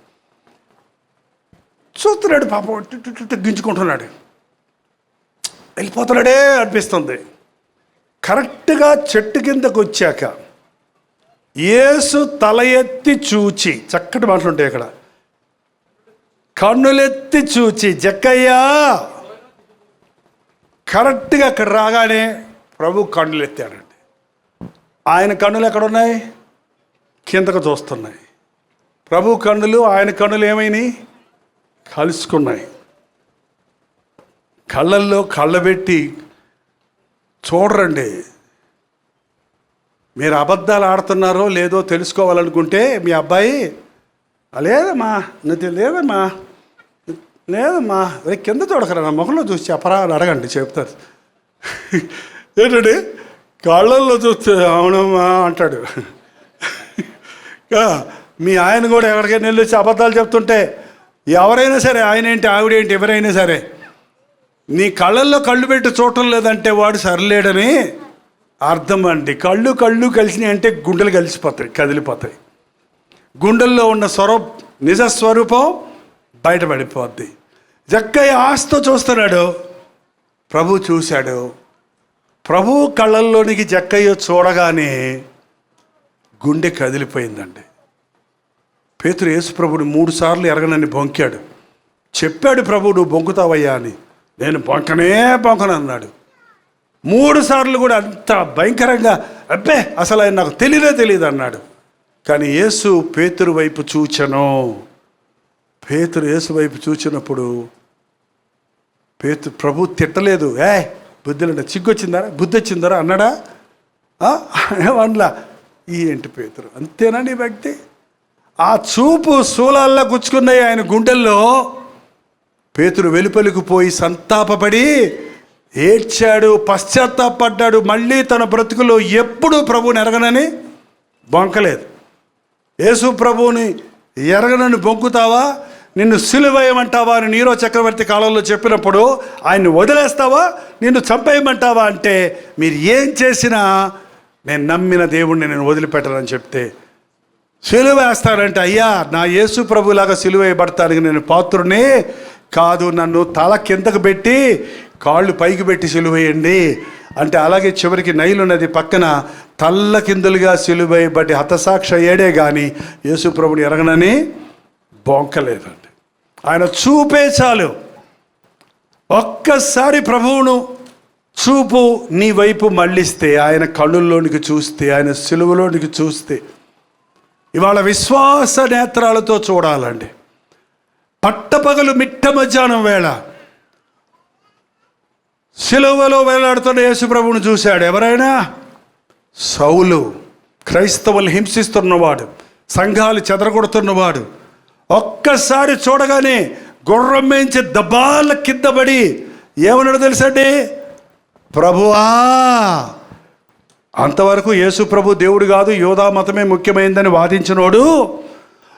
చూస్తున్నాడు పాపం, గించుకుంటున్నాడు, వెళ్ళిపోతున్నాడే అనిపిస్తుంది. కరెక్ట్గా చెట్టు కిందకు వచ్చాక యేసు తల ఎత్తి చూచి, చక్కటి మాటలు ఉంటాయి ఇక్కడ, కన్నులెత్తి చూచి జక్కయ్యా, కరెక్ట్గా అక్కడ రాగానే ప్రభు కన్నులు ఎత్తాడండి. ఆయన కన్నులు ఎక్కడున్నాయి, కిందకు చూస్తున్నాయి. ప్రభు కన్నులు ఆయన కన్నులు ఏమైనాయి, కలుసుకున్నాయి. కళ్ళల్లో కళ్ళబెట్టి చూడరండి. మీరు అబద్ధాలు ఆడుతున్నారో లేదో తెలుసుకోవాలనుకుంటే మీ అబ్బాయి లేదమ్మా, లేదమ్మా లేదమ్మా కింద చూడకరా, నా మొహంలో చూసి చెప్పరా అని అడగండి, చెప్తారు. ఏంటండి, కళ్ళల్లో చూస్తే అవునమ్మా అంటాడు. మీ ఆయన కూడా ఎక్కడికైనా వెళ్ళి వచ్చి అబద్ధాలు చెప్తుంటే ఎవరైనా సరే, ఆయన ఏంటి ఆవిడేంటి ఎవరైనా సరే, నీ కళ్ళల్లో కళ్ళు పెట్టి చూడటం లేదంటే వాడు సరిలేడని అర్థం అండి. కళ్ళు కలిసినాయి అంటే గుండెలు కలిసిపోతాయి, కదిలిపోతాయి. గుండెల్లో ఉన్న నిజస్వరూపం బయటపడిపోద్ది. జక్కయ్య ఆశతో చూస్తున్నాడు, ప్రభు చూశాడు. ప్రభు కళ్ళల్లోనికి జక్కయ్య చూడగానే గుండె కదిలిపోయిందండి. పేతురు యేసు ప్రభుని 3 సార్లు ఎరగనని బొంకాడు. చెప్పాడు ప్రభు, నువ్వు బొంకుతావయ్యా అని. నేను బొంకను అన్నాడు. 3 సార్లు కూడా అంత భయంకరంగా, అబ్బే అసలు ఆయన నాకు తెలియదు అన్నాడు. కానీ యేసు పేతురు వైపు చూచెను. పేతురు యేసు వైపు చూచినప్పుడు ప్రభు తిట్టలేదు, బుద్ధులంటే బుద్ధి వచ్చిందరా అన్నాడా? ఏమనలా. ఏంటి పేతురు, అంతేనా నీ భక్తి? ఆ చూపు శూలాల్లో గుచ్చుకున్నాయి ఆయన గుండెల్లో. పేతురు వెలుపలికి పోయి సంతాపపడి ఏడ్చాడు, పశ్చాత్తాపడ్డాడు. మళ్ళీ తన బ్రతుకులో ఎప్పుడూ ప్రభువుని ఎరగనని బొంకలేదు. యేసు ప్రభువుని ఎరగనని బొంకుతావా, నిన్ను సిలువేయమంటావా అని నీరో చక్రవర్తి కాలంలో చెప్పినప్పుడు ఆయన్ని వదిలేస్తావా, నిన్ను చంపేయమంటావా అంటే, మీరు ఏం చేసినా నేను నమ్మిన దేవుణ్ణి నేను వదిలిపెట్టనని చెప్తే, సిలువేస్తానంటే, అయ్యా నా యేసు ప్రభులాగా సిలువేయబడతానికి నేను పాత్రుని కాదు, నన్ను తల కిందకు పెట్టి కాళ్ళు పైకి పెట్టి సిలువేయండి అంటే, అలాగే చివరికి నైలు నది పక్కన తల్ల కిందులుగా సిలువేయబడి హతసాక్షి అయ్యాడే కానీ యేసు ప్రభుని ఎరగనని బొంకలేదండి. ఆయన చూపే చాలు. ఒక్కసారి ప్రభువును చూపు నీ వైపు మళ్ళిస్తే, ఆయన కళ్ళుల్లోనికి చూస్తే, ఆయన సిలువలోనికి చూస్తే, ఇవాళ విశ్వాస నేత్రాలతో చూడాలండి. పట్టపగలు మిట్ట మధ్యాహ్నం వేళ సిలువలో వేలాడుతున్న యేసు ప్రభువును చూశాడు ఎవరైనా? సౌలు, క్రైస్తవులు హింసిస్తున్నవాడు, సంఘాలు చెదరగొడుతున్నవాడు. ఒక్కసారి చూడగానే గుర్రం మేంచి దబాల కింద పడి ఏమన్నాడు తెలుసండి? ప్రభువా. అంతవరకు యేసు ప్రభు దేవుడు కాదు, యోధా మతమే ముఖ్యమైనదని వాదించినోడు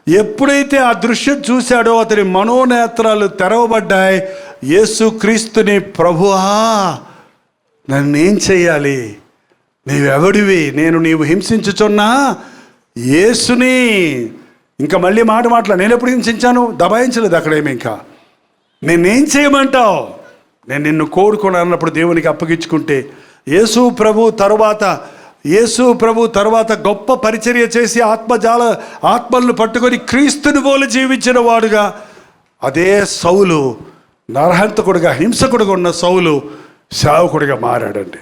ఎప్పుడైతే ఆ దృశ్యం చూశాడో అతని మనోనేత్రాలు తెరవబడ్డాయి. యేసు క్రీస్తుని, ప్రభువా నన్నేం చెయ్యాలి, నీవెవడివి, నీవు హింసించుచున్నా యేసుని. ఇంకా మళ్ళీ మాటలా, నేను ఎప్పుడు హింసించాను, దబాయించలేదు అక్కడేమి. ఇంకా నేనేం చేయమంటావు, నేను నిన్ను కోరుకున్నాను అన్నప్పుడు దేవునికి అప్పగించుకుంటే యేసు ప్రభు తరువాత గొప్ప పరిచర్య చేసి ఆత్మలను పట్టుకొని క్రీస్తుని పోలి జీవించిన వాడుగా అదే సౌలు, నరహంతకుడిగా హింసకుడిగా ఉన్న సౌలు సేవకుడిగా మారాడండి.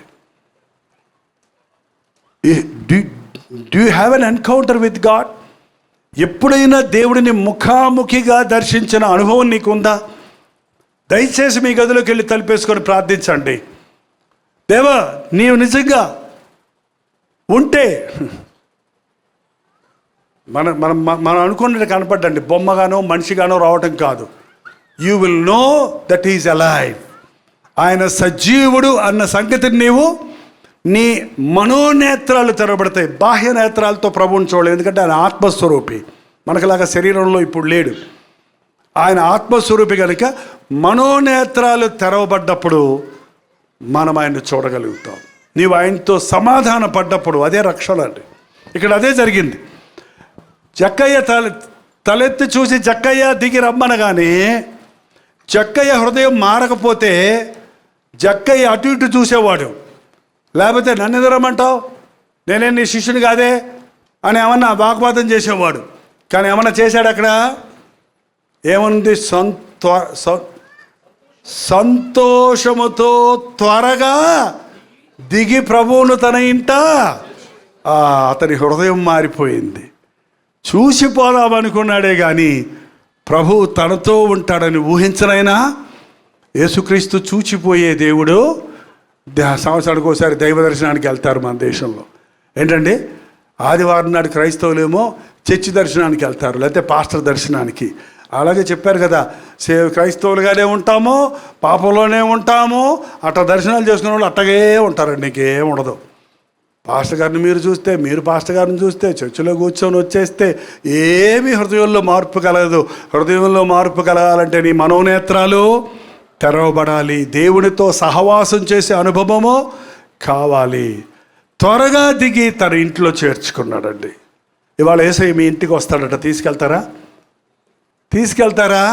Do you have an encounter with God? ఎప్పుడైనా దేవుడిని ముఖాముఖిగా దర్శించిన అనుభవం నీకుందా? దయచేసి మీ గదిలోకి వెళ్ళి తలుపేసుకొని ప్రార్థించండి. దేవా, నీవు నిజంగా ఉంటే మనం అనుకున్నట్టు కనపడ్డండి, బొమ్మగానో మనిషిగానో రావటం కాదు. You will know that is alive. ఆయన సజీవుడు అన్న సంగతిని నీవు, నీ మనోనేత్రాలు తెరబడతాయి. బాహ్య నేత్రాలతో ప్రభువుని చూడలేదు, ఎందుకంటే ఆయన ఆత్మస్వరూపి. మనకులాగా శరీరంలో ఇప్పుడు లేడు. ఆయన ఆత్మస్వరూపి కనుక మనోనేత్రాలు తెరవబడ్డప్పుడు మనం ఆయన్ని చూడగలుగుతాం. నీవు ఆయనతో సమాధాన పడ్డప్పుడు అదే రక్షణ అండి. ఇక్కడ అదే జరిగింది. జక్కయ్య తలెత్తి చూసి జక్కయ్య దిగి రమ్మనగానే జక్కయ్య హృదయం మారకపోతే జక్కయ్య అటు ఇటు చూసేవాడు. లేకపోతే నన్ను ఎదురమ్మంటావు, నేనే నీ శిష్యుని కాదే అని ఏమన్నా వాగ్వాదం చేసేవాడు. కానీ ఏమన్నా చేశాడు అక్కడ? ఏముంది? సంతోషముతో త్వరగా దిగి ప్రభువును తన ఇంట. అతని హృదయం మారిపోయింది. చూసిపోదామనుకున్నాడే కానీ ప్రభువు తనతో ఉంటాడని ఊహించనైనా యేసుక్రీస్తు చూచిపోయే దేవుడు. సంవత్సరానికి ఒకసారి దైవ దర్శనానికి వెళ్తారు మన దేశంలో. ఏంటంటే ఆదివారం నాడు క్రైస్తవులేమో చర్చి దర్శనానికి వెళ్తారు, లేకపోతే పాస్టర్ దర్శనానికి. అలాగే చెప్పారు కదా, క్రైస్తవులుగానే ఉంటాము, పాపంలోనే ఉంటాము, అట్లా దర్శనాలు చేసుకునే వాళ్ళు అట్టగే ఉంటారండి, నీకేం ఉండదు. పాస్టర్ గారిని మీరు పాస్టర్ గారిని చూస్తే చర్చిలో కూర్చొని వచ్చేస్తే ఏమీ హృదయంలో మార్పు కలగదు. హృదయంలో మార్పు కలగాలంటే నీ మనోనేత్రాలు తెరవబడాలి, దేవునితో సహవాసం చేసే అనుభవము కావాలి. త్వరగా దిగి తన ఇంట్లో చేర్చుకున్నాడండి. ఇవాళ యేసయ్య మీ ఇంటికి వస్తాడట, తీసుకెళ్తారా?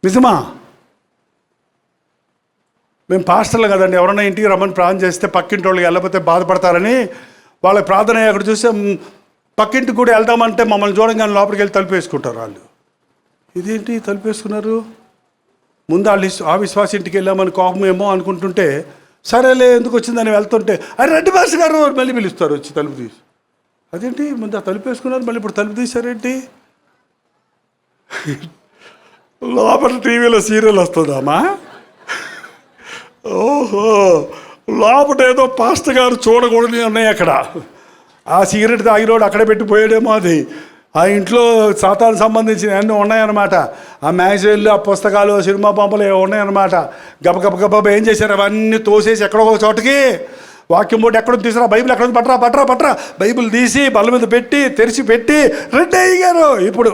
నిజమా? మేము పాస్టర్లు కదండి, ఎవరన్నా ఇంటికి రమ్మని ప్రార్థన చేస్తే పక్కింటి వాళ్ళకి వెళ్ళకపోతే బాధపడతారని వాళ్ళ ప్రార్థన అక్కడ చూస్తే పక్కింటికి కూడా వెళ్దామంటే మమ్మల్ని చూడంగానే లోపలికి వెళ్ళి తలుపేసుకుంటారు వాళ్ళు. ఇదేంటి తలుపేసుకున్నారు? ముందు వాళ్ళు ఆ విశ్వాస ఇంటికి వెళ్ళామని కోపమేమో అనుకుంటుంటే, సరేలే ఎందుకు వచ్చిందని వెళ్తుంటే, అరే రెడ్డి భాష గారు మళ్ళీ పిలుస్తారు వచ్చి తలుపు తీసి. అదేంటి ముందు ఆ తలుపు వేసుకున్నారు, మళ్ళీ ఇప్పుడు తలుపు తీశారేంటి? లోపల టీవీలో సీరియల్ వస్తుందామా? ఓహో, లోపల ఏదో పాస్టర్ గారు చూడకూడని ఉన్నాయి అక్కడ. ఆ సిగరెట్ తాగినోడు అక్కడ పెట్టిపోయాడేమో. అది ఆ ఇంట్లో సాతానికి సంబంధించిన అన్నీ ఉన్నాయన్నమాట. ఆ మ్యాగజైన్లు, ఆ పుస్తకాలు, సినిమా పంపలు ఉన్నాయన్నమాట. గబగబ ఏం చేశారు, అవన్నీ తోసేసి ఎక్కడో ఒక చోటకి వాక్యం బోర్డు ఎక్కడో తీసారా, బైబిల్ ఎక్కడ పట్రా బైబిల్ తీసి బల్ల మీద పెట్టి తెరిచి పెట్టి రెడ్డి అయ్యారు. ఇప్పుడు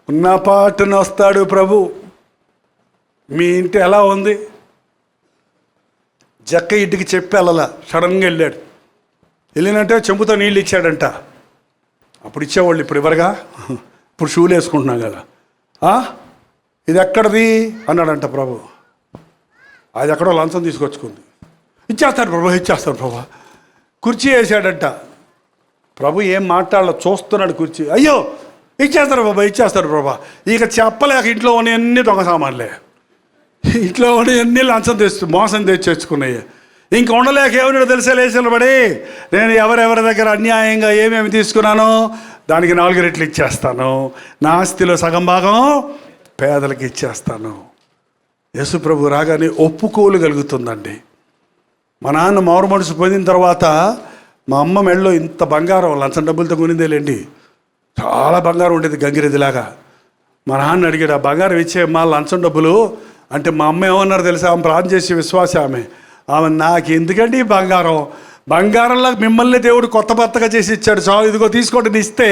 ఉన్న పాటను వస్తాడు ప్రభు. మీ ఇంటి ఎలా ఉంది? జక్క ఇంటికి చెప్పి వెళ్ళాల, సడన్గా వెళ్ళాడు. వెళ్ళినట్టే చెంబుతో నీళ్ళు ఇచ్చాడంట. అప్పుడు ఇచ్చేవాళ్ళు, ఇప్పుడు ఇవ్వరుగా, ఇప్పుడు షూలు వేసుకుంటున్నాం కదా. ఇది ఎక్కడిది అన్నాడంట ప్రభు. అది ఎక్కడో లంచం తీసుకొచ్చుకుంది. ఇచ్చేస్తారు ప్రభు. కుర్చీ వేసాడంట. ప్రభు ఏం మాట్లాడాలో చూస్తున్నాడు కుర్చీ. అయ్యో ఇచ్చేస్తారు ప్రభా. ఇక చెప్పలేక ఇంట్లో ఉన్నవన్నీ దొంగ సామాన్లే, ఇంట్లో ఉన్నవన్నీ లంచం మోసం తెచ్చుకున్నాయి. ఇంక ఉండలేక ఏమన్నాడు తెలిసే లేచబడి, నేను ఎవరెవరి దగ్గర అన్యాయంగా ఏమేమి తీసుకున్నానో దానికి 4 రెట్లు ఇచ్చేస్తాను, నా ఆస్తిలో సగం భాగం పేదలకు ఇచ్చేస్తాను. యేసు ప్రభు రాగానే ఒప్పుకోలు కలుగుతుందండి. మా నాన్న మారు మనసు పొందిన తర్వాత మా అమ్మ మెడలో ఇంత బంగారం లంచం డబ్బులతో కొనిందేలేండి, చాలా బంగారం ఉండేది గంగిరెద్దిలాగా. మా నాన్న అడిగాడు, ఆ బంగారం ఇచ్చేయమ్మా లంచం డబ్బులు అంటే, మా అమ్మ ఏమన్నారు తెలుసా? ఆమె ప్రార్థన చేసే విశ్వాస ఆమె నాకు ఎందుకండి ఈ బంగారంలో మిమ్మల్ని దేవుడు కొత్త భర్తగా చేసి ఇచ్చాడు, చాలు ఇదిగో తీసుకోండి ఇస్తే,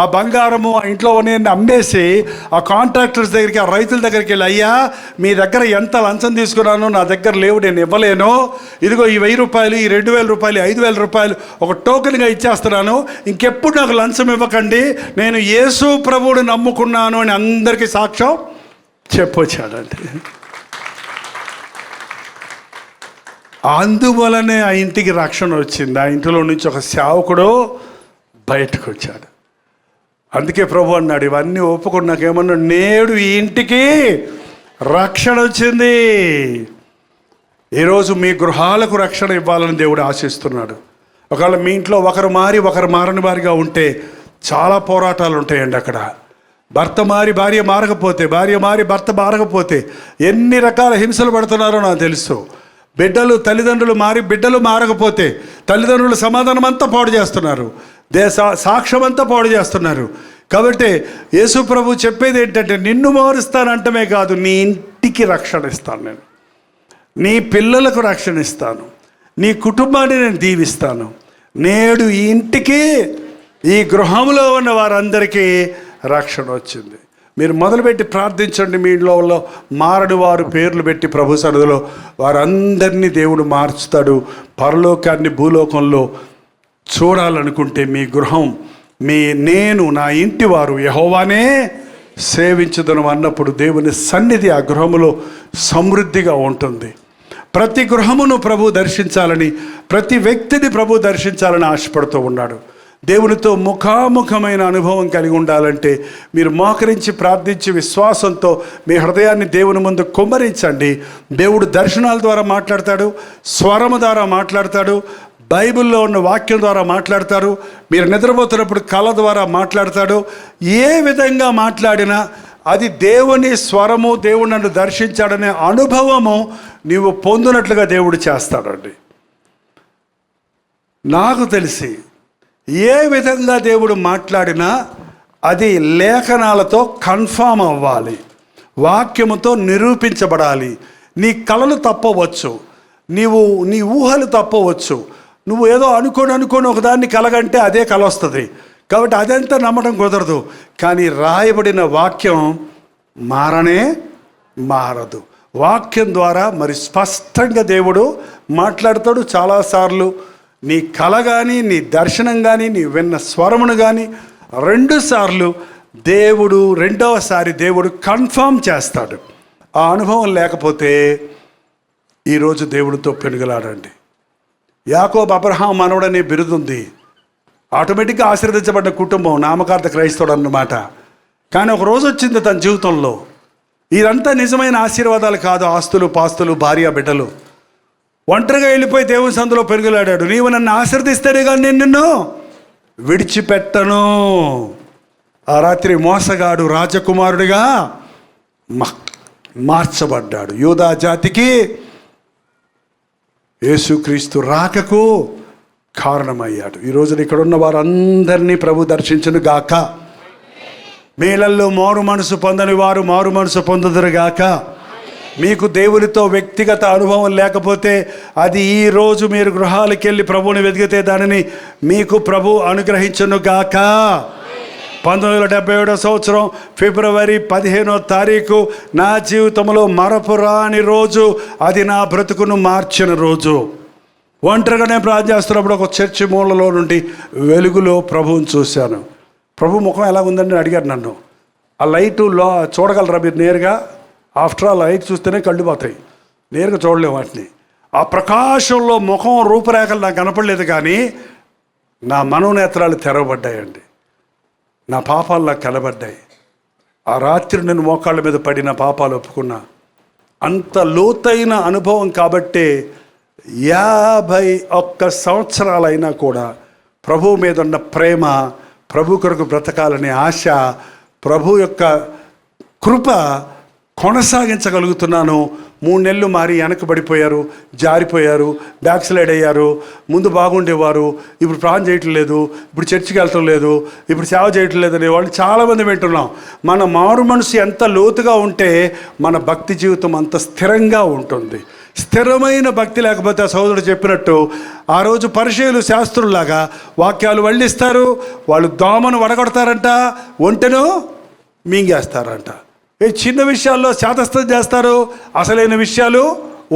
ఆ బంగారము ఆ ఇంట్లో నేను అమ్మేసి ఆ కాంట్రాక్టర్స్ దగ్గరికి, ఆ రైతుల దగ్గరికి వెళ్ళి, అయ్యా మీ దగ్గర ఎంత లంచం తీసుకున్నాను, నా దగ్గర లేవు, నేను ఇవ్వలేను, ఇదిగో ఈ 1000 రూపాయలు, ఈ 2000 రూపాయలు, 5000 రూపాయలు ఒక టోకెన్గా ఇచ్చేస్తున్నాను, ఇంకెప్పుడు నాకు లంచం ఇవ్వకండి, నేను యేసు ప్రభువుని నమ్ముకున్నాను అని అందరికీ సాక్ష్యం చెప్పొచ్చాడండి. అందువలనే ఆ ఇంటికి రక్షణ వచ్చింది. ఆ ఇంటిలో నుంచి ఒక సేవకుడు బయటకు వచ్చాడు. అందుకే ప్రభు అన్నాడు, ఇవన్నీ ఒప్పుకున్నాక ఏమన్నాడు, నేడు ఈ ఇంటికి రక్షణ వచ్చింది. ఈరోజు మీ గృహాలకు రక్షణ ఇవ్వాలని దేవుడు ఆశిస్తున్నాడు. ఒకవేళ మీ ఇంట్లో ఒకరు మారి ఒకరు మారని వారిగా ఉంటే చాలా పోరాటాలు ఉంటాయండి. అక్కడ భర్త మారి భార్య మారకపోతే, భార్య మారి భర్త మారకపోతే ఎన్ని రకాల హింసలు పడుతున్నారో నాకు తెలుసు. తల్లిదండ్రులు మారి బిడ్డలు మారకపోతే తల్లిదండ్రుల సమాధానం అంతా పాడు చేస్తున్నారు, సాక్ష్యం అంతా పాడు చేస్తున్నారు. కాబట్టి యేసు ప్రభు చెప్పేది ఏంటంటే, నిన్ను మారుస్తానంటమే కాదు, నీ ఇంటికి రక్షణ ఇస్తాను, నేను నీ పిల్లలకు రక్షణ ఇస్తాను, నీ కుటుంబాన్ని నేను దీవిస్తాను. నేడు ఈ ఇంటికి, ఈ గృహంలో ఉన్న వారందరికీ రక్షణ వచ్చింది. మీరు మొదలుపెట్టి ప్రార్థించండి. మీ ఇంట్లో మారని వారు పేర్లు పెట్టి ప్రభు సన్నిధిలో వారందరినీ దేవుడు మార్చుతాడు. పరలోకాన్ని భూలోకంలో చూడాలనుకుంటే మీ గృహం, నేను నా ఇంటి వారు యెహోవానే సేవించుదను అన్నప్పుడు దేవుని సన్నిధి ఆ గృహములో సమృద్ధిగా ఉంటుంది. ప్రతి గృహమును ప్రభు దర్శించాలని, ప్రతి వ్యక్తిని ప్రభు దర్శించాలని ఆశపడుతూ ఉన్నాడు. దేవునితో ముఖాముఖమైన అనుభవం కలిగి ఉండాలంటే మీరు మోకరించి ప్రార్థించి విశ్వాసంతో మీ హృదయాన్ని దేవుని ముందు కుమ్మరించండి. దేవుడు దర్శనాల ద్వారా మాట్లాడతాడు, స్వరము ద్వారా మాట్లాడతాడు, బైబిల్లో ఉన్న వాక్యం ద్వారా మాట్లాడతారు, మీరు నిద్రపోతున్నప్పుడు కళ ద్వారా మాట్లాడతాడు. ఏ విధంగా మాట్లాడినా అది దేవుని స్వరము, దేవుడు నన్ను దర్శించాడనే అనుభవము నీవు పొందినట్లుగా దేవుడు చేస్తాడండి. నాకు తెలిసి ఏ విధంగా దేవుడు మాట్లాడినా అది లేఖనాలతో కన్ఫామ్ అవ్వాలి, వాక్యముతో నిరూపించబడాలి. నీ కలలు తప్పవచ్చు, నీ ఊహలు తప్పవచ్చు, నువ్వు ఏదో అనుకోని ఒకదాన్ని కలగంటే అదే కల వస్తుంది. కాబట్టి అదంతా నమ్మడం కుదరదు. కానీ రాయబడిన వాక్యం మారదు. వాక్యం ద్వారా మరి స్పష్టంగా దేవుడు మాట్లాడతాడు. చాలాసార్లు నీ కల కానీ, నీ దర్శనం కానీ, నీ విన్న స్వరమును కానీ 2 సార్లు రెండవసారి దేవుడు కన్ఫర్మ్ చేస్తాడు. ఆ అనుభవం లేకపోతే ఈరోజు దేవుడితో పెనుగలాడండి. యాకోబు అబ్రహాం మనవడనే బిరుదుంది, ఆటోమేటిక్గా ఆశీర్వదించబడ్డ కుటుంబం, నామకార్థ క్రైస్తవుడు అన్నమాట. కానీ ఒక రోజు వచ్చింది తన జీవితంలో, ఇదంతా నిజమైన ఆశీర్వాదాలు కాదు, ఆస్తులు పాస్తులు భార్య బిడ్డలు. ఒంటరిగా వెళ్ళిపోయి దేవుని సందులో పెరుగులాడాడు. నీవు నన్ను ఆశీర్దిస్తేనే కానీ నేను నిన్ను విడిచిపెట్టను. ఆ రాత్రి మోసగాడు రాజకుమారుడిగా మార్చబడ్డాడు. యూదా జాతికి యేసుక్రీస్తు రాకకు కారణమయ్యాడు. ఈరోజు ఇక్కడ ఉన్న వారందరినీ ప్రభు దర్శించును గాక. మీలల్లో మారు మనసు పొందని వారు మారు మనసు పొందుదురు గాక. మీకు దేవునితో వ్యక్తిగత అనుభవం లేకపోతే అది ఈరోజు మీరు గృహాలకు వెళ్ళి ప్రభువుని వెతికితే దానిని మీకు ప్రభు అనుగ్రహించును గాక. 1977 సంవత్సరం ఫిబ్రవరి 15వ తారీఖు నా జీవితంలో మరపురాని రోజు. అది నా బ్రతుకును మార్చిన రోజు. ఒంటరిగానే ప్రార్థన చేస్తున్నప్పుడు ఒక చర్చి మూలలో నుండి వెలుగులో ప్రభువుని చూశాను. ప్రభు ముఖం ఎలా ఉందని అడిగారు నన్ను. ఆ లైటు చూడగలరా మీరు నేరుగా? ఆఫ్టర్ ఆల్ లైట్ చూస్తేనే కళ్ళు పోతాయి, నేరుగా చూడలేము వాటిని. ఆ ప్రకాశంలో ముఖం రూపురేఖలు నాకు కనపడలేదు, కానీ నా మనోనేత్రాలు తెరవబడ్డాయండి. నా పాపాలు నాకు కనబడ్డాయి. ఆ రాత్రి నేను మోకాళ్ళ మీద పడి నా పాపాలు ఒప్పుకున్నా. అంత లోతైన అనుభవం కాబట్టే 51 సంవత్సరాలైనా కూడా ప్రభు మీద ఉన్న ప్రేమ, ప్రభు కొరకు బ్రతకాలనే ఆశ, ప్రభు యొక్క కృప కొనసాగించగలుగుతున్నాను. 3 నెలలు మారి వెనకబడిపోయారు, జారిపోయారు, బ్యాక్ స్లైడ్ అయ్యారు. ముందు బాగుండేవారు, ఇప్పుడు ప్రార్థన చేయటం లేదు, ఇప్పుడు చర్చికి వెళ్ళటం లేదు, ఇప్పుడు సేవ చేయటం లేదు అనే వాళ్ళు చాలామంది వింటున్నాం. మన మారు మనసు ఎంత లోతుగా ఉంటే మన భక్తి జీవితం అంత స్థిరంగా ఉంటుంది. స్థిరమైన భక్తి లేకపోతే ఆ సోదరుడు చెప్పినట్టు ఆ రోజు పరిచయులు శాస్త్రుల్లాగా వాక్యాలు వల్లిస్తారు, వాళ్ళు దోమను వడగొడతారంట, ఒంటెను మింగేస్తారంట. ఈ చిన్న విషయాల్లో శాతస్థం చేస్తారు, అసలైన విషయాలు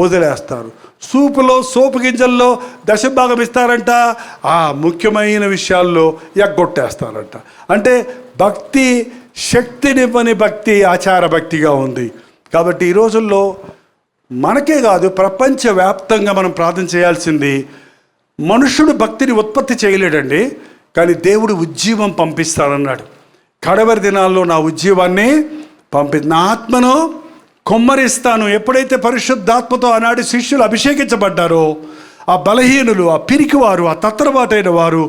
వదిలేస్తారు. సూపులో సోపు గింజల్లో దశభాగం ఇస్తారంట, ఆ ముఖ్యమైన విషయాల్లో ఎగ్గొట్టేస్తారంట. అంటే భక్తి శక్తినివ్వని భక్తి ఆచార భక్తిగా ఉంది. కాబట్టి ఈ రోజుల్లో మనకే కాదు, ప్రపంచవ్యాప్తంగా మనం ప్రార్థన చేయాల్సింది, మనుషుడు భక్తిని ఉత్పత్తి చేయలేడండి, కానీ దేవుడు ఉజ్జీవం పంపిస్తాడన్నాడు. కడవరి దినాల్లో నా ఉజ్జీవాన్ని నా ఆత్మను కొమ్మరిస్తాను. ఎప్పుడైతే పరిశుద్ధాత్మతో ఆనాడు శిష్యులు అభిషేకించబడ్డారో, ఆ బలహీనులు, ఆ పిరికివారు, ఆ తత్తరబాటైన వారు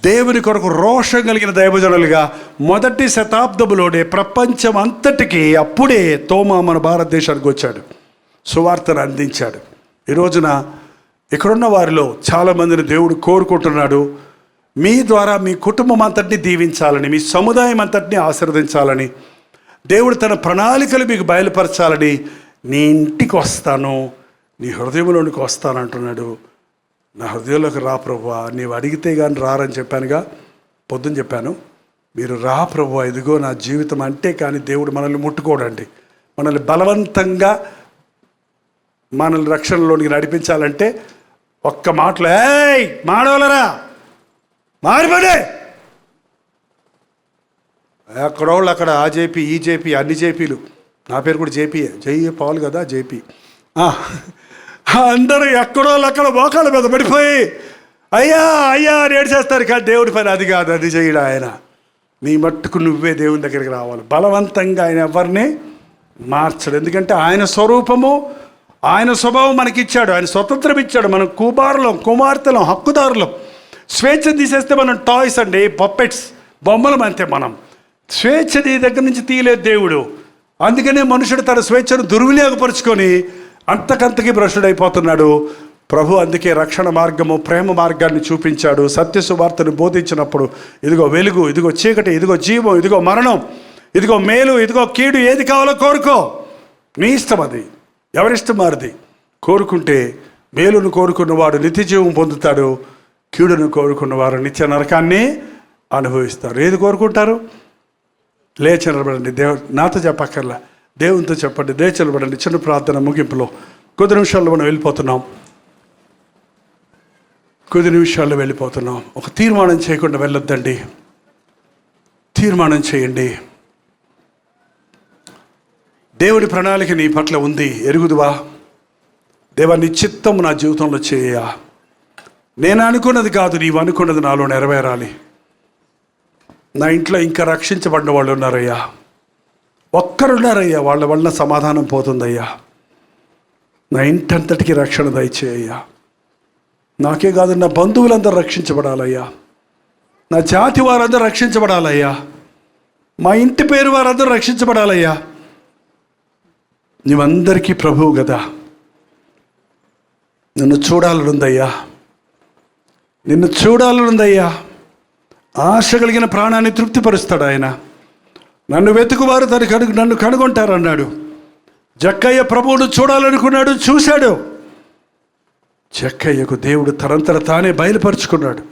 దేవుని కొరకు రోషం కలిగిన దైవజనులుగా మొదటి శతాబ్దంలోనే ప్రపంచం అంతటికీ అప్పుడే తోమా మన భారతదేశానికి వచ్చాడు, సువార్తను అందించాడు. ఈ రోజున ఇక్కడున్న వారిలో చాలామందిని దేవుడు కోరుకుంటున్నాడు, మీ ద్వారా మీ కుటుంబం అంతటిని దీవించాలని, మీ సముదాయం అంతటిని ఆశీర్వదించాలని, దేవుడు తన ప్రణాళికలు మీకు బయలుపరచాలని, నీ ఇంటికి వస్తాను, నీ హృదయంలోనికి వస్తాను అంటున్నాడు. నా హృదయంలోకి రా ప్రభువా, నీవు అడిగితే కానీ రారని చెప్పానుగా, పొద్దున చెప్పాను. మీరు రా ప్రభువా, ఇదిగో నా జీవితం అంటే. కానీ దేవుడు మనల్ని ముట్టుకోడండి. మనల్ని బలవంతంగా మనల్ని రక్షణలోనికి నడిపించాలంటే ఒక్క మాటలో, ఏయ్ మానవులరా మారిపోడే, ఎక్కడోళ్ళు అక్కడ ఆ జేపీ ఈ జేపీ అన్ని జేపీలు, నా పేరు కూడా జేపీయే, జయ్యే పాలు కదా జేపీ. అందరూ ఎక్కడోళ్ళు అక్కడ మోకాళ్ళ మీద పడిపోయి అయ్యా అయ్యా అని ఏడ్చేస్తారు. కానీ దేవుడి పని అది కాదు, అది చేయడు ఆయన. నీ మట్టుకు నువ్వే దేవుని దగ్గరికి రావాలి. బలవంతంగా ఆయన ఎవరిని మార్చడు. ఎందుకంటే ఆయన స్వరూపము, ఆయన స్వభావం మనకిచ్చాడు, ఆయన స్వతంత్రం ఇచ్చాడు. మనం కుమార్తెలం, హక్కుదారులం. స్వేచ్ఛ తీసేస్తే మనం టాయ్స్ అండి, పప్పెట్స్, బొమ్మలం అంతే. మనం స్వేచ్ఛ నీ దగ్గర నుంచి తీయలేదు దేవుడు. అందుకనే మనుషుడు తన స్వేచ్ఛను దుర్వినియోగపరుచుకొని అంతకంతకి భ్రష్టుడైపోతున్నాడు. ప్రభు అందుకే రక్షణ మార్గము, ప్రేమ మార్గాన్ని చూపించాడు. సత్య సువార్తను బోధించినప్పుడు ఇదిగో వెలుగు, ఇదిగో చీకటి, ఇదిగో జీవం, ఇదిగో మరణం, ఇదిగో మేలు, ఇదిగో కీడు, ఏది కావాలో కోరుకో, నీ ఇష్టం. అది ఎవరిష్టం వారిది. కోరుకుంటే మేలును కోరుకున్నవాడు నిత్య జీవం పొందుతాడు, కీడును కోరుకున్నవారు నిత్య నరకాన్ని అనుభవిస్తారు. ఏది కోరుకుంటారు? లేచి నిలబడండి. నాతో చెప్పక్కర్లా, దేవునితో చెప్పండి. లేచి నిలబడండి. చిన్న ప్రార్థన ముగింపులో కొద్ది నిమిషాల్లో మనం వెళ్ళిపోతున్నాం. ఒక తీర్మానం చేయకుండా వెళ్ళొద్దండి. తీర్మానం చేయండి. దేవుడి ప్రణాళిక నీ పట్ల ఉంది, ఎరుగుదువా? దేవా, నీ చిత్తం నా జీవితంలో చేయ. నేను అనుకున్నది కాదు, నీవు అనుకున్నది నాలో నెరవేరాలి. నా ఇంట్లో ఇంకా రక్షించబడిన వాళ్ళు ఉన్నారయ్యా, ఒక్కరున్నారయ్యా, వాళ్ళ వల్ల సమాధానం పోతుందయ్యా. నా ఇంటంతటికి రక్షణ దయచేయ్యా. నాకే కాదు, నా బంధువులందరూ రక్షించబడాలయ్యా, నా జాతి వారందరూ రక్షించబడాలయ్యా, మా ఇంటి పేరు వారందరూ రక్షించబడాలయ్యా. నీవందరికీ ప్రభువు కదా, నిన్ను చూడాలనుందయ్యా, నిన్ను చూడాలనుందయ్యా. ఆశ కలిగిన ప్రాణాన్ని తృప్తిపరుస్తాడు ఆయన. నన్ను వెతుకువారు నన్ను కనుగొంటారన్నాడు. జక్కయ్య ప్రభువును చూడాలనుకున్నాడు, చూశాడు. జక్కయ్యకు దేవుడు తనంతట తానే బయలుపరుచుకున్నాడు.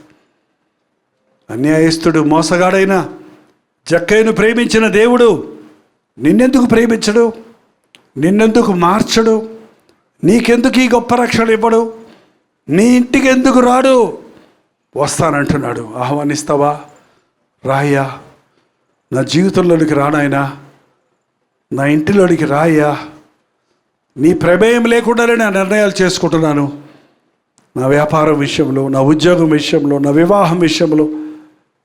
అన్యాయస్తుడు, మోసగాడైన జక్కయ్యను ప్రేమించిన దేవుడు నిన్నెందుకు ప్రేమించడు? నిన్నెందుకు మార్చడు? నీకెందుకు ఈ గొప్ప రక్షణ ఇవ్వడు? నీ ఇంటికి ఎందుకు రాడు? వస్తానంటున్నాడు. ఆహ్వానిస్తావా? రాయ్యా, నా జీవితంలోనికి రానాయనా, నా ఇంటిలోనికి రాయ్యా. నీ ప్రమేయం లేకుండానే నా నిర్ణయాలు చేసుకుంటున్నాను. నా వ్యాపారం విషయంలో, నా ఉద్యోగం విషయంలో, నా వివాహం విషయంలో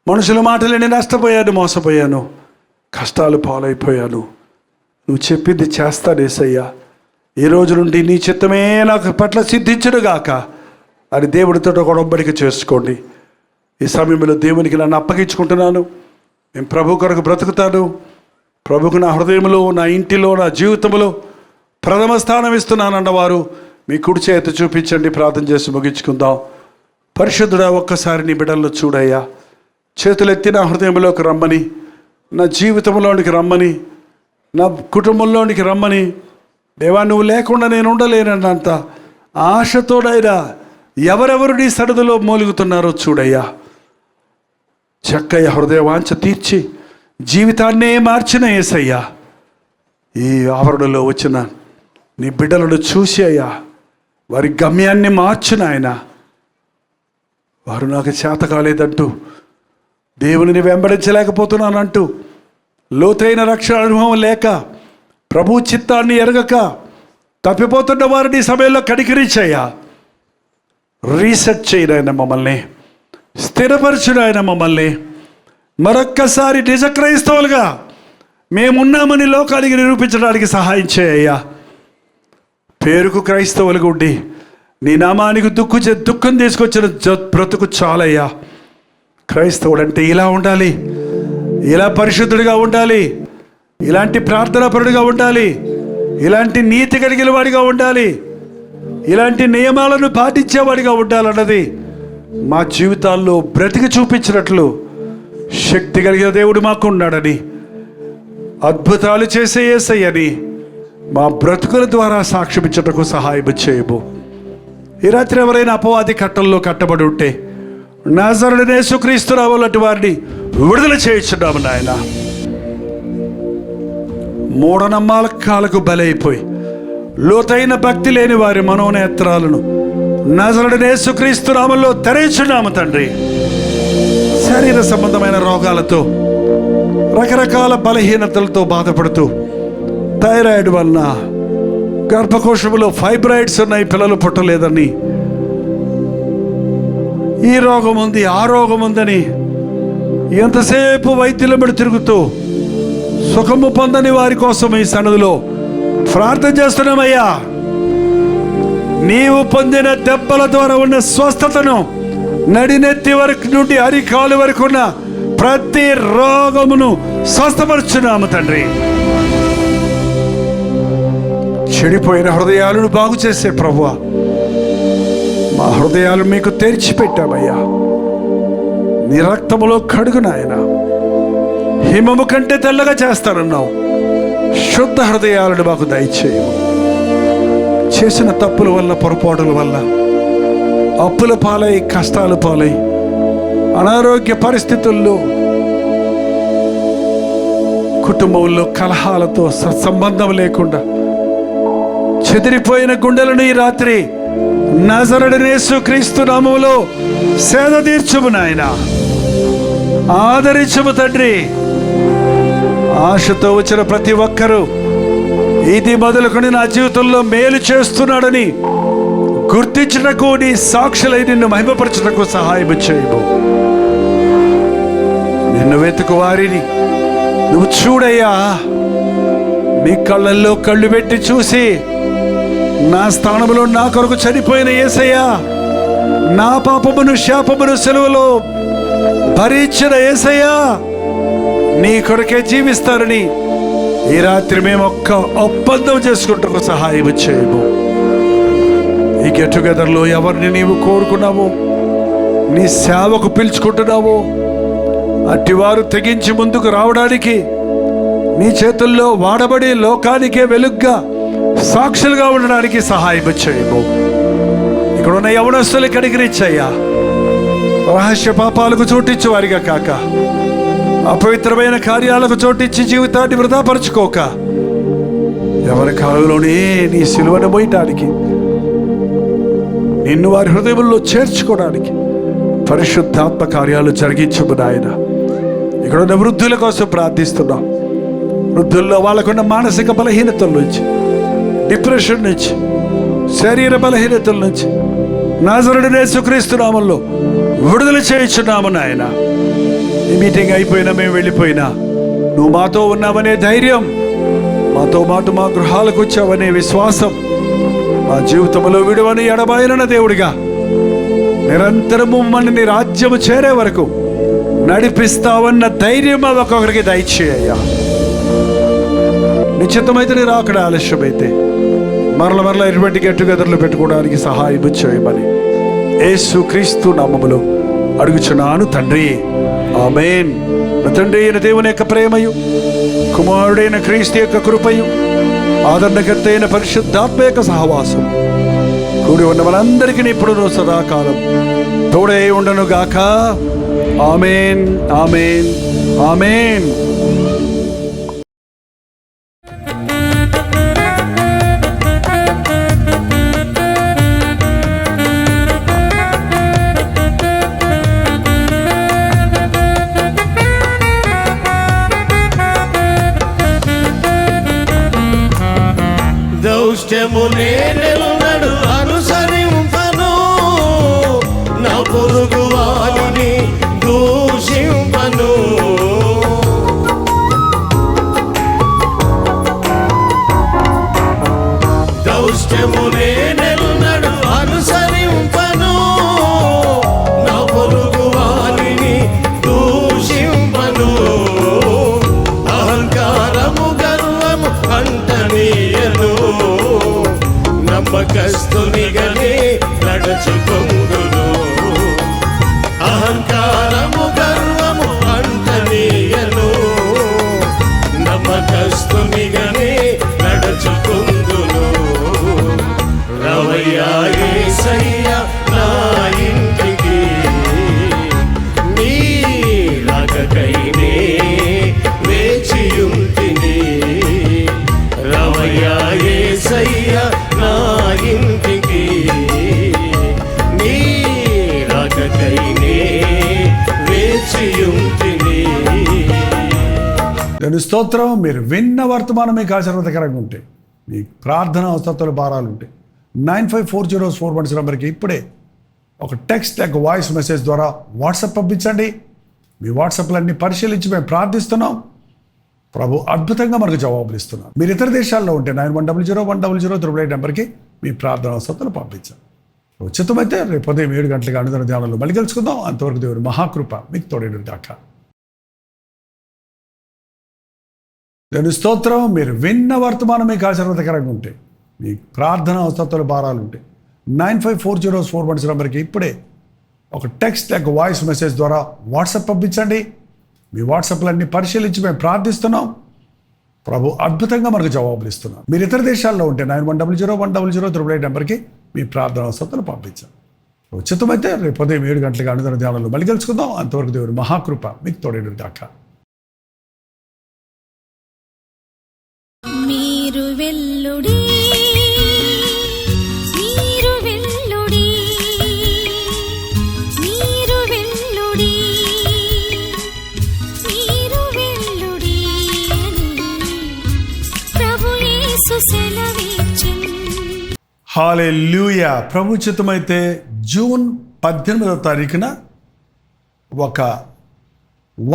మనుషుల మాటలని నష్టపోయాను, మోసపోయాను, కష్టాలు పాలైపోయాను. నువ్వు చెప్పింది చేస్తానేసయ్యా. ఈ రోజు నుండి నీ చిత్తమే నాకు పట్ల సిద్ధించుడుగాక అని దేవుడితో ఒక ఒడంబడిక చేసుకోండి. ఈ సమయంలో దేవునికి నన్ను అప్పగించుకుంటున్నాను. నేను ప్రభు కొరకు బ్రతుకుతాను. ప్రభుకు నా హృదయంలో, నా ఇంటిలో, నా జీవితంలో ప్రథమ స్థానం ఇస్తున్నానన్నవారు మీ కుడి చేతి చూపించండి. ప్రార్థన చేసి ముగించుకుందాం. పరిశుద్ధుడా, ఒక్కసారి నీ బిడ్డల్లో చూడయ్యా. చేతులెత్తి నా హృదయంలోకి రమ్మని, నా జీవితంలోనికి రమ్మని, నా కుటుంబంలోనికి రమ్మని. దేవా, నువ్వు లేకుండా నేను ఉండలేనన్నంత ఆశతోడైనా ఎవరెవరు నీ సన్నిధిలో మూలుగుతున్నారో చూడయ్యా. చక్కయ్య హృదయ వాంఛ తీర్చి జీవితాన్నే మార్చిన యేసయ్యా, ఈ ఆవరణలో వచ్చిన నీ బిడ్డలను చూసి అయ్యా, వారి గమ్యాన్ని మార్చిన ఆయన. వారు నాకు చేత కాలేదంటూ, దేవునిని వెంబడించలేకపోతున్నానంటూ, లోతైన రక్షణ అనుభవం లేక, ప్రభు చిత్తాన్ని ఎరగక తప్పిపోతున్న వారిని ఈ సమయంలో కనికరించయ్యా. రీసెట్ చేయడాయన మమ్మల్ని, స్థిరపరచుడాయన మమ్మల్ని. మరొక్కసారి నిజ క్రైస్తవులుగా మేమున్నామని లోకానికి నిరూపించడానికి సహాయం చేయ్యా. పేరుకు క్రైస్తవులుగా ఉండి నీ నామానికి దుఃఖం తీసుకొచ్చిన బ్రతుకు చాలయ్యా. క్రైస్తవుడు అంటే ఇలా ఉండాలి, ఇలా పరిశుద్ధుడిగా ఉండాలి, ఇలాంటి ప్రార్థనాపరుడిగా ఉండాలి, ఇలాంటి నీతి కలిగిన వాడిగా ఉండాలి, ఇలాంటి నియమాలను పాటించేవాడిగా ఉండాలన్నది మా జీవితాల్లో బ్రతికి చూపించినట్లు శక్తి కలిగిన దేవుడు మాకు ఉన్నాడని, అద్భుతాలు చేసే యేసయ్యని మా బ్రతుకుల ద్వారా సాక్ష్యమిచ్చటకు సహాయం చేయము. ఈ రాత్రి ఎవరైనా అపవాది కట్టల్లో కట్టబడి ఉంటే నజరేయుడైన యేసుక్రీస్తు నామములో వారిని విడుదల చేయించున్నాము నాయన. మూఢనమ్మకాలకు బలైపోయి లోతైన భక్తి లేని వారి మనోనేత్రాలను నజరేయుడైన యేసుక్రీస్తు నామములో తెరచున్నాము తండ్రి. శరీర సంబంధమైన రోగాలతో, రకరకాల బలహీనతలతో బాధపడుతూ, థైరాయిడ్ వలన, గర్భకోశంలో ఫైబ్రాయిడ్స్ ఉన్నాయి, పిల్లలు పుట్టలేదని, ఈ రోగం ఉంది, ఆ రోగం ఉందని ఎంతసేపు వైద్యుల మీద తిరుగుతూ సుఖము పొందని వారి కోసం ఈ సన్నిధిలో ప్రార్థన చేస్తున్నామయ్యా. నీవు పొందిన దెబ్బల ద్వారా ఉన్న స్వస్థతను, నడినెత్తి వరకు నుండి అరికాలు వరకు ఉన్న ప్రతి రోగమును స్వస్థపరుచున్నాము తండ్రి. చెడిపోయిన హృదయాలను బాగు చేసే ప్రభువా, మా హృదయాలు మీకు తెరిచిపెట్టామయ్యా. నీ రక్తములో కడుగు నాయన, హిమము కంటే తెల్లగా చేస్తానన్నావు. శుద్ధ హృదయాలను మాకు దయచేయము. చేసిన తప్పుల వల్ల, పొరపాటుల వల్ల, అప్పుల పాలై, కష్టాల పాలై, అనారోగ్య పరిస్థితుల్లో, కుటుంబంలో కలహాలతో సత్సంబంధం లేకుండా చెదిరిపోయిన గుండెలను ఈ రాత్రి నజరేయుడైన యేసుక్రీస్తు నామములో సేద తీర్చుము నాయన. ఆదరించుము తండ్రి. ఆశతో వచ్చిన ప్రతి ఒక్కరూ ఇది మొదలుకొని నా జీవితంలో మేలు చేస్తున్నాడని గుర్తించుటకు, నీ సాక్షులై నిన్ను మహిమపరచుటకు సహాయం చేయము. నిన్ను వెతుకు వారిని నువ్వు చూడయ్యా. నీ కళ్ళల్లో కళ్ళు పెట్టి చూసి, నా స్థానంలో నా కొరకు చనిపోయిన యేసయ్యా, నా పాపమును శాపమును సెలవులో భరించిన యేసయ్యా, నీ కొరకే జీవిస్తారని ఈ రాత్రి మేము ఒక్క ఒప్పందం చేసుకుంటూ సహాయం చేయము. ఈ గెట్ టుగెదర్లో ఎవరిని నీవు కోరుకున్నావో, నీ సేవకు పిలుచుకుంటున్నావో, అట్టివారు తెగించి ముందుకు రావడానికి, నీ చేతుల్లో వాడబడి లోకానికే వెలుగ్గా సాక్షులుగా ఉండడానికి సహాయం చేయము. ఇక్కడ ఉన్న యవనస్తులు కనికరించయ్యా. రహస్య పాపాలకు చోటిచ్చు వారిగా కాక, అపవిత్రమైన కార్యాలకు చోటిచ్చి జీవితాన్ని వృధాపరచుకోక, ఎవరి కాలంలోనే నీ సిలువను మోయటానికి, నిన్ను వారి హృదయంలో చేర్చుకోవడానికి పరిశుద్ధాత్మ కార్యాలు జరిగించము నాయన. ఇక్కడ ఉన్న వృద్ధుల కోసం ప్రార్థిస్తున్నాం. వృద్ధుల్లో వాళ్ళకున్న మానసిక బలహీనతల నుంచి, డిప్రెషన్ నుంచి, శరీర బలహీనతల నుంచి నజరేయుడైన యేసుక్రీస్తు నామములో విడుదల చేయించున్నాము నాయన. ఈ మీటింగ్ అయిపోయినా, మేము వెళ్ళిపోయినా, నువ్వు మాతో ఉన్నావనే ధైర్యం, మాతో పాటు మా గృహాలకు వచ్చావనే విశ్వాసం, మా జీవితంలో విడువని ఎడబాయన దేవుడిగా నిరంతరము మన నీ రాజ్యము చేరే వరకు నడిపిస్తావన్న ధైర్యం ఒక్కొక్కరికి దయచేయ్యా. నిశ్చితమైతే నీ రాకడ ఆలస్యమైతే మరల ఎటువంటి గెట్ టుగెదర్లు పెట్టుకోవడానికి సహాయం చేయమని యేసు క్రీస్తు నామములో అడుగుచున్నాను తండ్రి, ఆమేన్. తండ్రి అయిన దేవుని యొక్క ప్రేమయు, కుమారుడైన క్రీస్తు యొక్క కృపయు, ఆదరణకర్త అయిన పరిశుద్ధాత్మ యొక్క సహవాసం కూడి ఉన్న మనందరికీ ఇప్పుడు సదాకాలం తోడే ఉండను గాక. ఆమేన్, ఆమేన్, ఆమేన్. దౌష్ట్యమునే నెలనడు అనుసరింపను, నా పొరుగు వారిని దూషింపను. దౌష్ట్యమునే నెలనడు అనుసరింపను, నా పొరుగు వారిని దూషింపను. అహంకారము గర్వము అంటనీయను, నమ్మకస్తునిగనే నడుచుకొందును. అహంకారము గర్వము అంటనీయను, నమ్మకస్తునిగనే నడుచుకొందును. రవయ్యా యేసయ్యా నా ఇంటికి, నీ రాకకైనే వేచియుంటిని. రవయ్యా యేసయ్యా నా ఇంటికి, నీ రాకకైనే వేచియుంటిని. దాని స్తోత్రం. మీరు విన్న వర్తమానం మీకు ఆశీర్వాదకరంగా ఉంటే, మీ ప్రార్థన అవసరతలు భారాలు ఉంటే 954041 నెంబర్కి ఇప్పుడే ఒక టెక్స్ట్ లేక వాయిస్ మెసేజ్ ద్వారా వాట్సాప్ పంపించండి. మీ వాట్సాప్లన్నీ పరిశీలించి మేము ప్రార్థిస్తున్నాం. ప్రభు అద్భుతంగా మనకు జవాబులు ఇస్తున్నాం. మీరు ఇతర దేశాల్లో ఉంటే 91001008 నెంబర్కి మీ ప్రార్థన అవసరతలు పంపించాం. ఉచితమైతే రేపు ఉదయం 7 గంటలకు అనుదిన ధ్యానంలో మళ్ళీ కలుసుకుందాం. అంతవరకు దేవుడి మహాకృప మీకు తోడేడు దాకా. దాని స్తోత్రం. మీరు విన్న వర్తమానం మీకు ఆశీర్వాదకరంగా ఉంటే, మీ ప్రార్థన అవసరతలు భారాలు ఉంటే 954041 నెంబర్కి ఇప్పుడే ఒక టెక్స్ట్ లేక వాయిస్ మెసేజ్ ద్వారా వాట్సాప్ పంపించండి. మీ వాట్సాప్లన్నీ పరిశీలించి మేము ప్రార్థిస్తున్నాం. ప్రభు అద్భుతంగా మనకు జవాబులు ఇస్తున్నాం. మీరు ఇతర దేశాల్లో ఉంటే 91001008 నెంబర్కి మీ ప్రార్థన అవసరతలు పంపించాం. ఉచితమైతే రేపు ఉదయం 7 గంటలకు అనుదిన ధ్యానంలో మళ్ళీ కలుసుకుందాం. అంతవరకు దేవుడి మహాకృప మీకు తోడేడు దాకా. మీరు వెల్లుడి, మీరు వెల్లుడి, మీరు వెల్లుడి, మీరు వెల్లుడి అని ప్రభు యేసు సెలవిచ్చెను. హల్లెలూయా. ప్రభు చిత్తమైతే జూన్ 18వ తారీఖున ఒక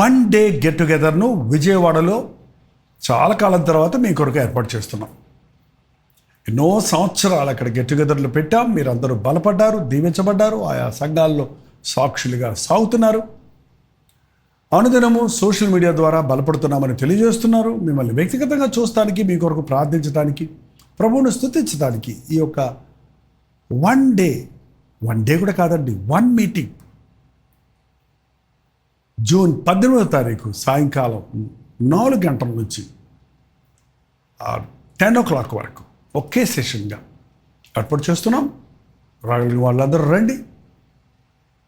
1 డే గెట్ టుగెదర్ను విజయవాడలో చాలా కాలం తర్వాత మీ కొరకు ఏర్పాటు చేస్తున్నాం. ఎన్నో సంవత్సరాలు అక్కడ గెట్ టుగెదర్లు పెట్టాం. మీరందరూ బలపడ్డారు, దీవించబడ్డారు, ఆయా సంఘాల్లో సాక్షులుగా సాగుతున్నారు. అనుదినము సోషల్ మీడియా ద్వారా బలపడుతున్నామని తెలియజేస్తున్నారు. మిమ్మల్ని వ్యక్తిగతంగా చూస్తానికి, మీ కొరకు ప్రార్థించడానికి, ప్రభువును స్తుతించడానికి ఈ యొక్క 1 డే కూడా కాదండి, 1 మీటింగ్ జూన్ 18వ తారీఖు సాయంకాలం 4 గంటల నుంచి 10 o'clock వరకు ఒకే సెషన్గా ఏర్పాటు చేస్తున్నాం. రాగలిగిన వాళ్ళందరూ రండి,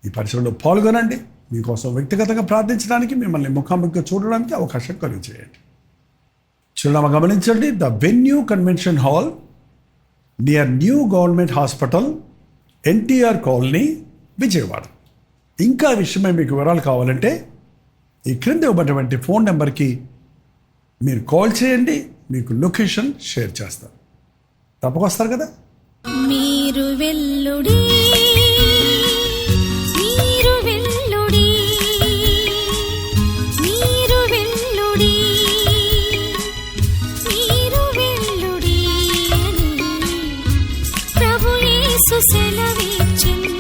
ఈ పరిచయంలో పాల్గొనండి. మీకోసం వ్యక్తిగతంగా ప్రార్థించడానికి, మిమ్మల్ని ముఖాముఖిగా చూడడానికి అవకాశం కలిగజేయండి. చిరునామా గమనించండి. The venue convention hall near new government hospital, NTR colony, Vijayawada. ఇంకా విషయమై మీకు వివరాలు కావాలంటే ఈ క్రింద ఇవ్వబడినటువంటి ఫోన్ నెంబర్కి మీరు కాల్ చేయండి. మీకు లొకేషన్ షేర్ చేస్తాను. తప్పకొస్తారు కదా. మీరు వెల్లుడి, మీరు వెల్లుడి, మీరు వెల్లుడి, మీరు వెల్లుడి అని ప్రభు యేసు సెలవిచ్చెను.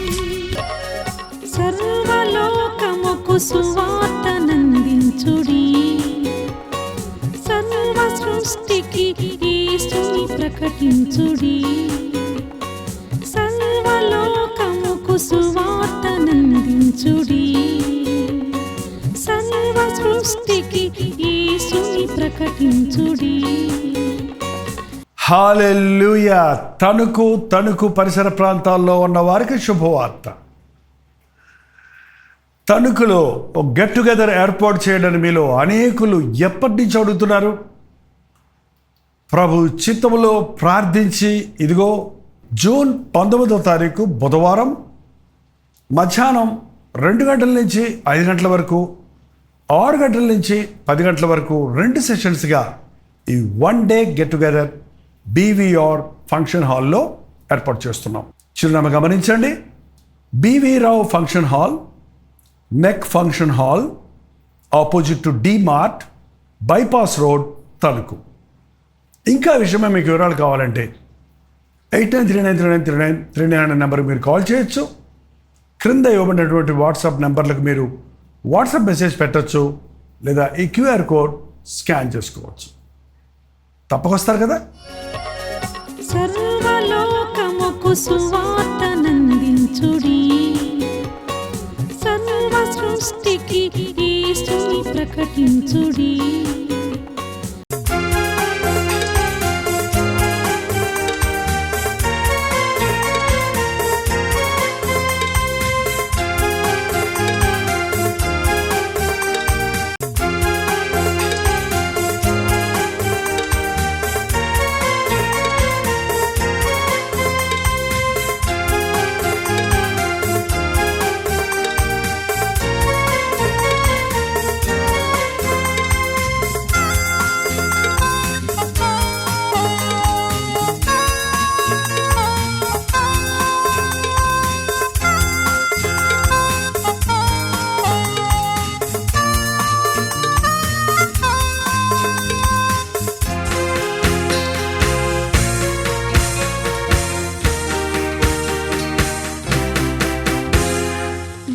సర్వలోకముకు సువార్తనందించుడి, సర్వ సృష్టికి ప్రకటించుడి సర్వలోకముకు సువార్తనందించుడి సర్వ సృష్టికి యేసుని ప్రకటించుడి. హల్లెలూయా. తణుకు పరిసర ప్రాంతాల్లో ఉన్న వారికి శుభవార్త. తణుకులో ఒక గెట్ టుగెదర్ ఏర్పాటు చేయడం మీలో అనేకులు ఎప్పటి నుంచి అడుగుతున్నారు. ప్రభు చిత్తములో ప్రార్థించి ఇదిగో జూన్ 19వ తారీఖు బుధవారం మధ్యాహ్నం 2 గంటల నుంచి 5 గంటల వరకు, 6 గంటల నుంచి 10 గంటల వరకు 2 సెషన్స్గా ఈ 1 day get together BVR function హాల్లో ఏర్పాటు చేస్తున్నాం. చిరునామా గమనించండి. బీవీ రావు ఫంక్షన్ హాల్, నెక్ function hall, opposite to DMart, bypass road, Tanuku. ఇంకా విషయమే మీకు వివరాలు కావాలంటే 8939393939 అనే నెంబర్కి మీరు కాల్ చేయొచ్చు. క్రింద ఇవ్వబడినటువంటి వాట్సాప్ నెంబర్లకు మీరు వాట్సాప్ మెసేజ్ పెట్టచ్చు, లేదా ఈ క్యూఆర్ కోడ్ స్కాన్ చేసుకోవచ్చు. తప్పకొస్తారు కదా. సర్వలోకముకు సువార్తనందించుడి సర్వ సృష్టికి యేసుని ప్రకటించుడి.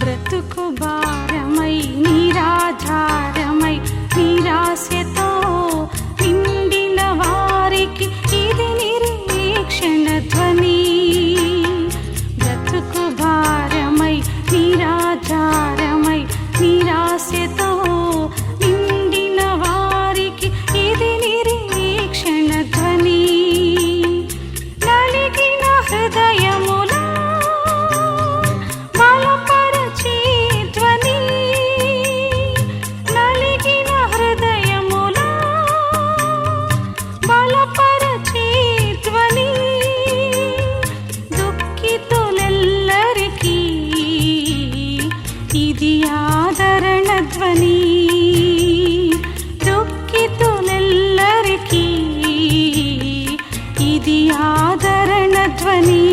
బ్రతుకు భారమై నిరాధారమై నిరాశతో నిండిన వారికి ఇది నిరీక్షణ ధ్వని. బ్రతుకు భారమై నిరాధారమై నిరాశతో నిండిన వారికి ఇది నిరీక్షణ ధ్వని. నలిగిన హృదయములా ఇది ఆదరణ ధ్వని. దుఃఖితులెల్లరికీ ఇది ఆదరణ ధ్వని.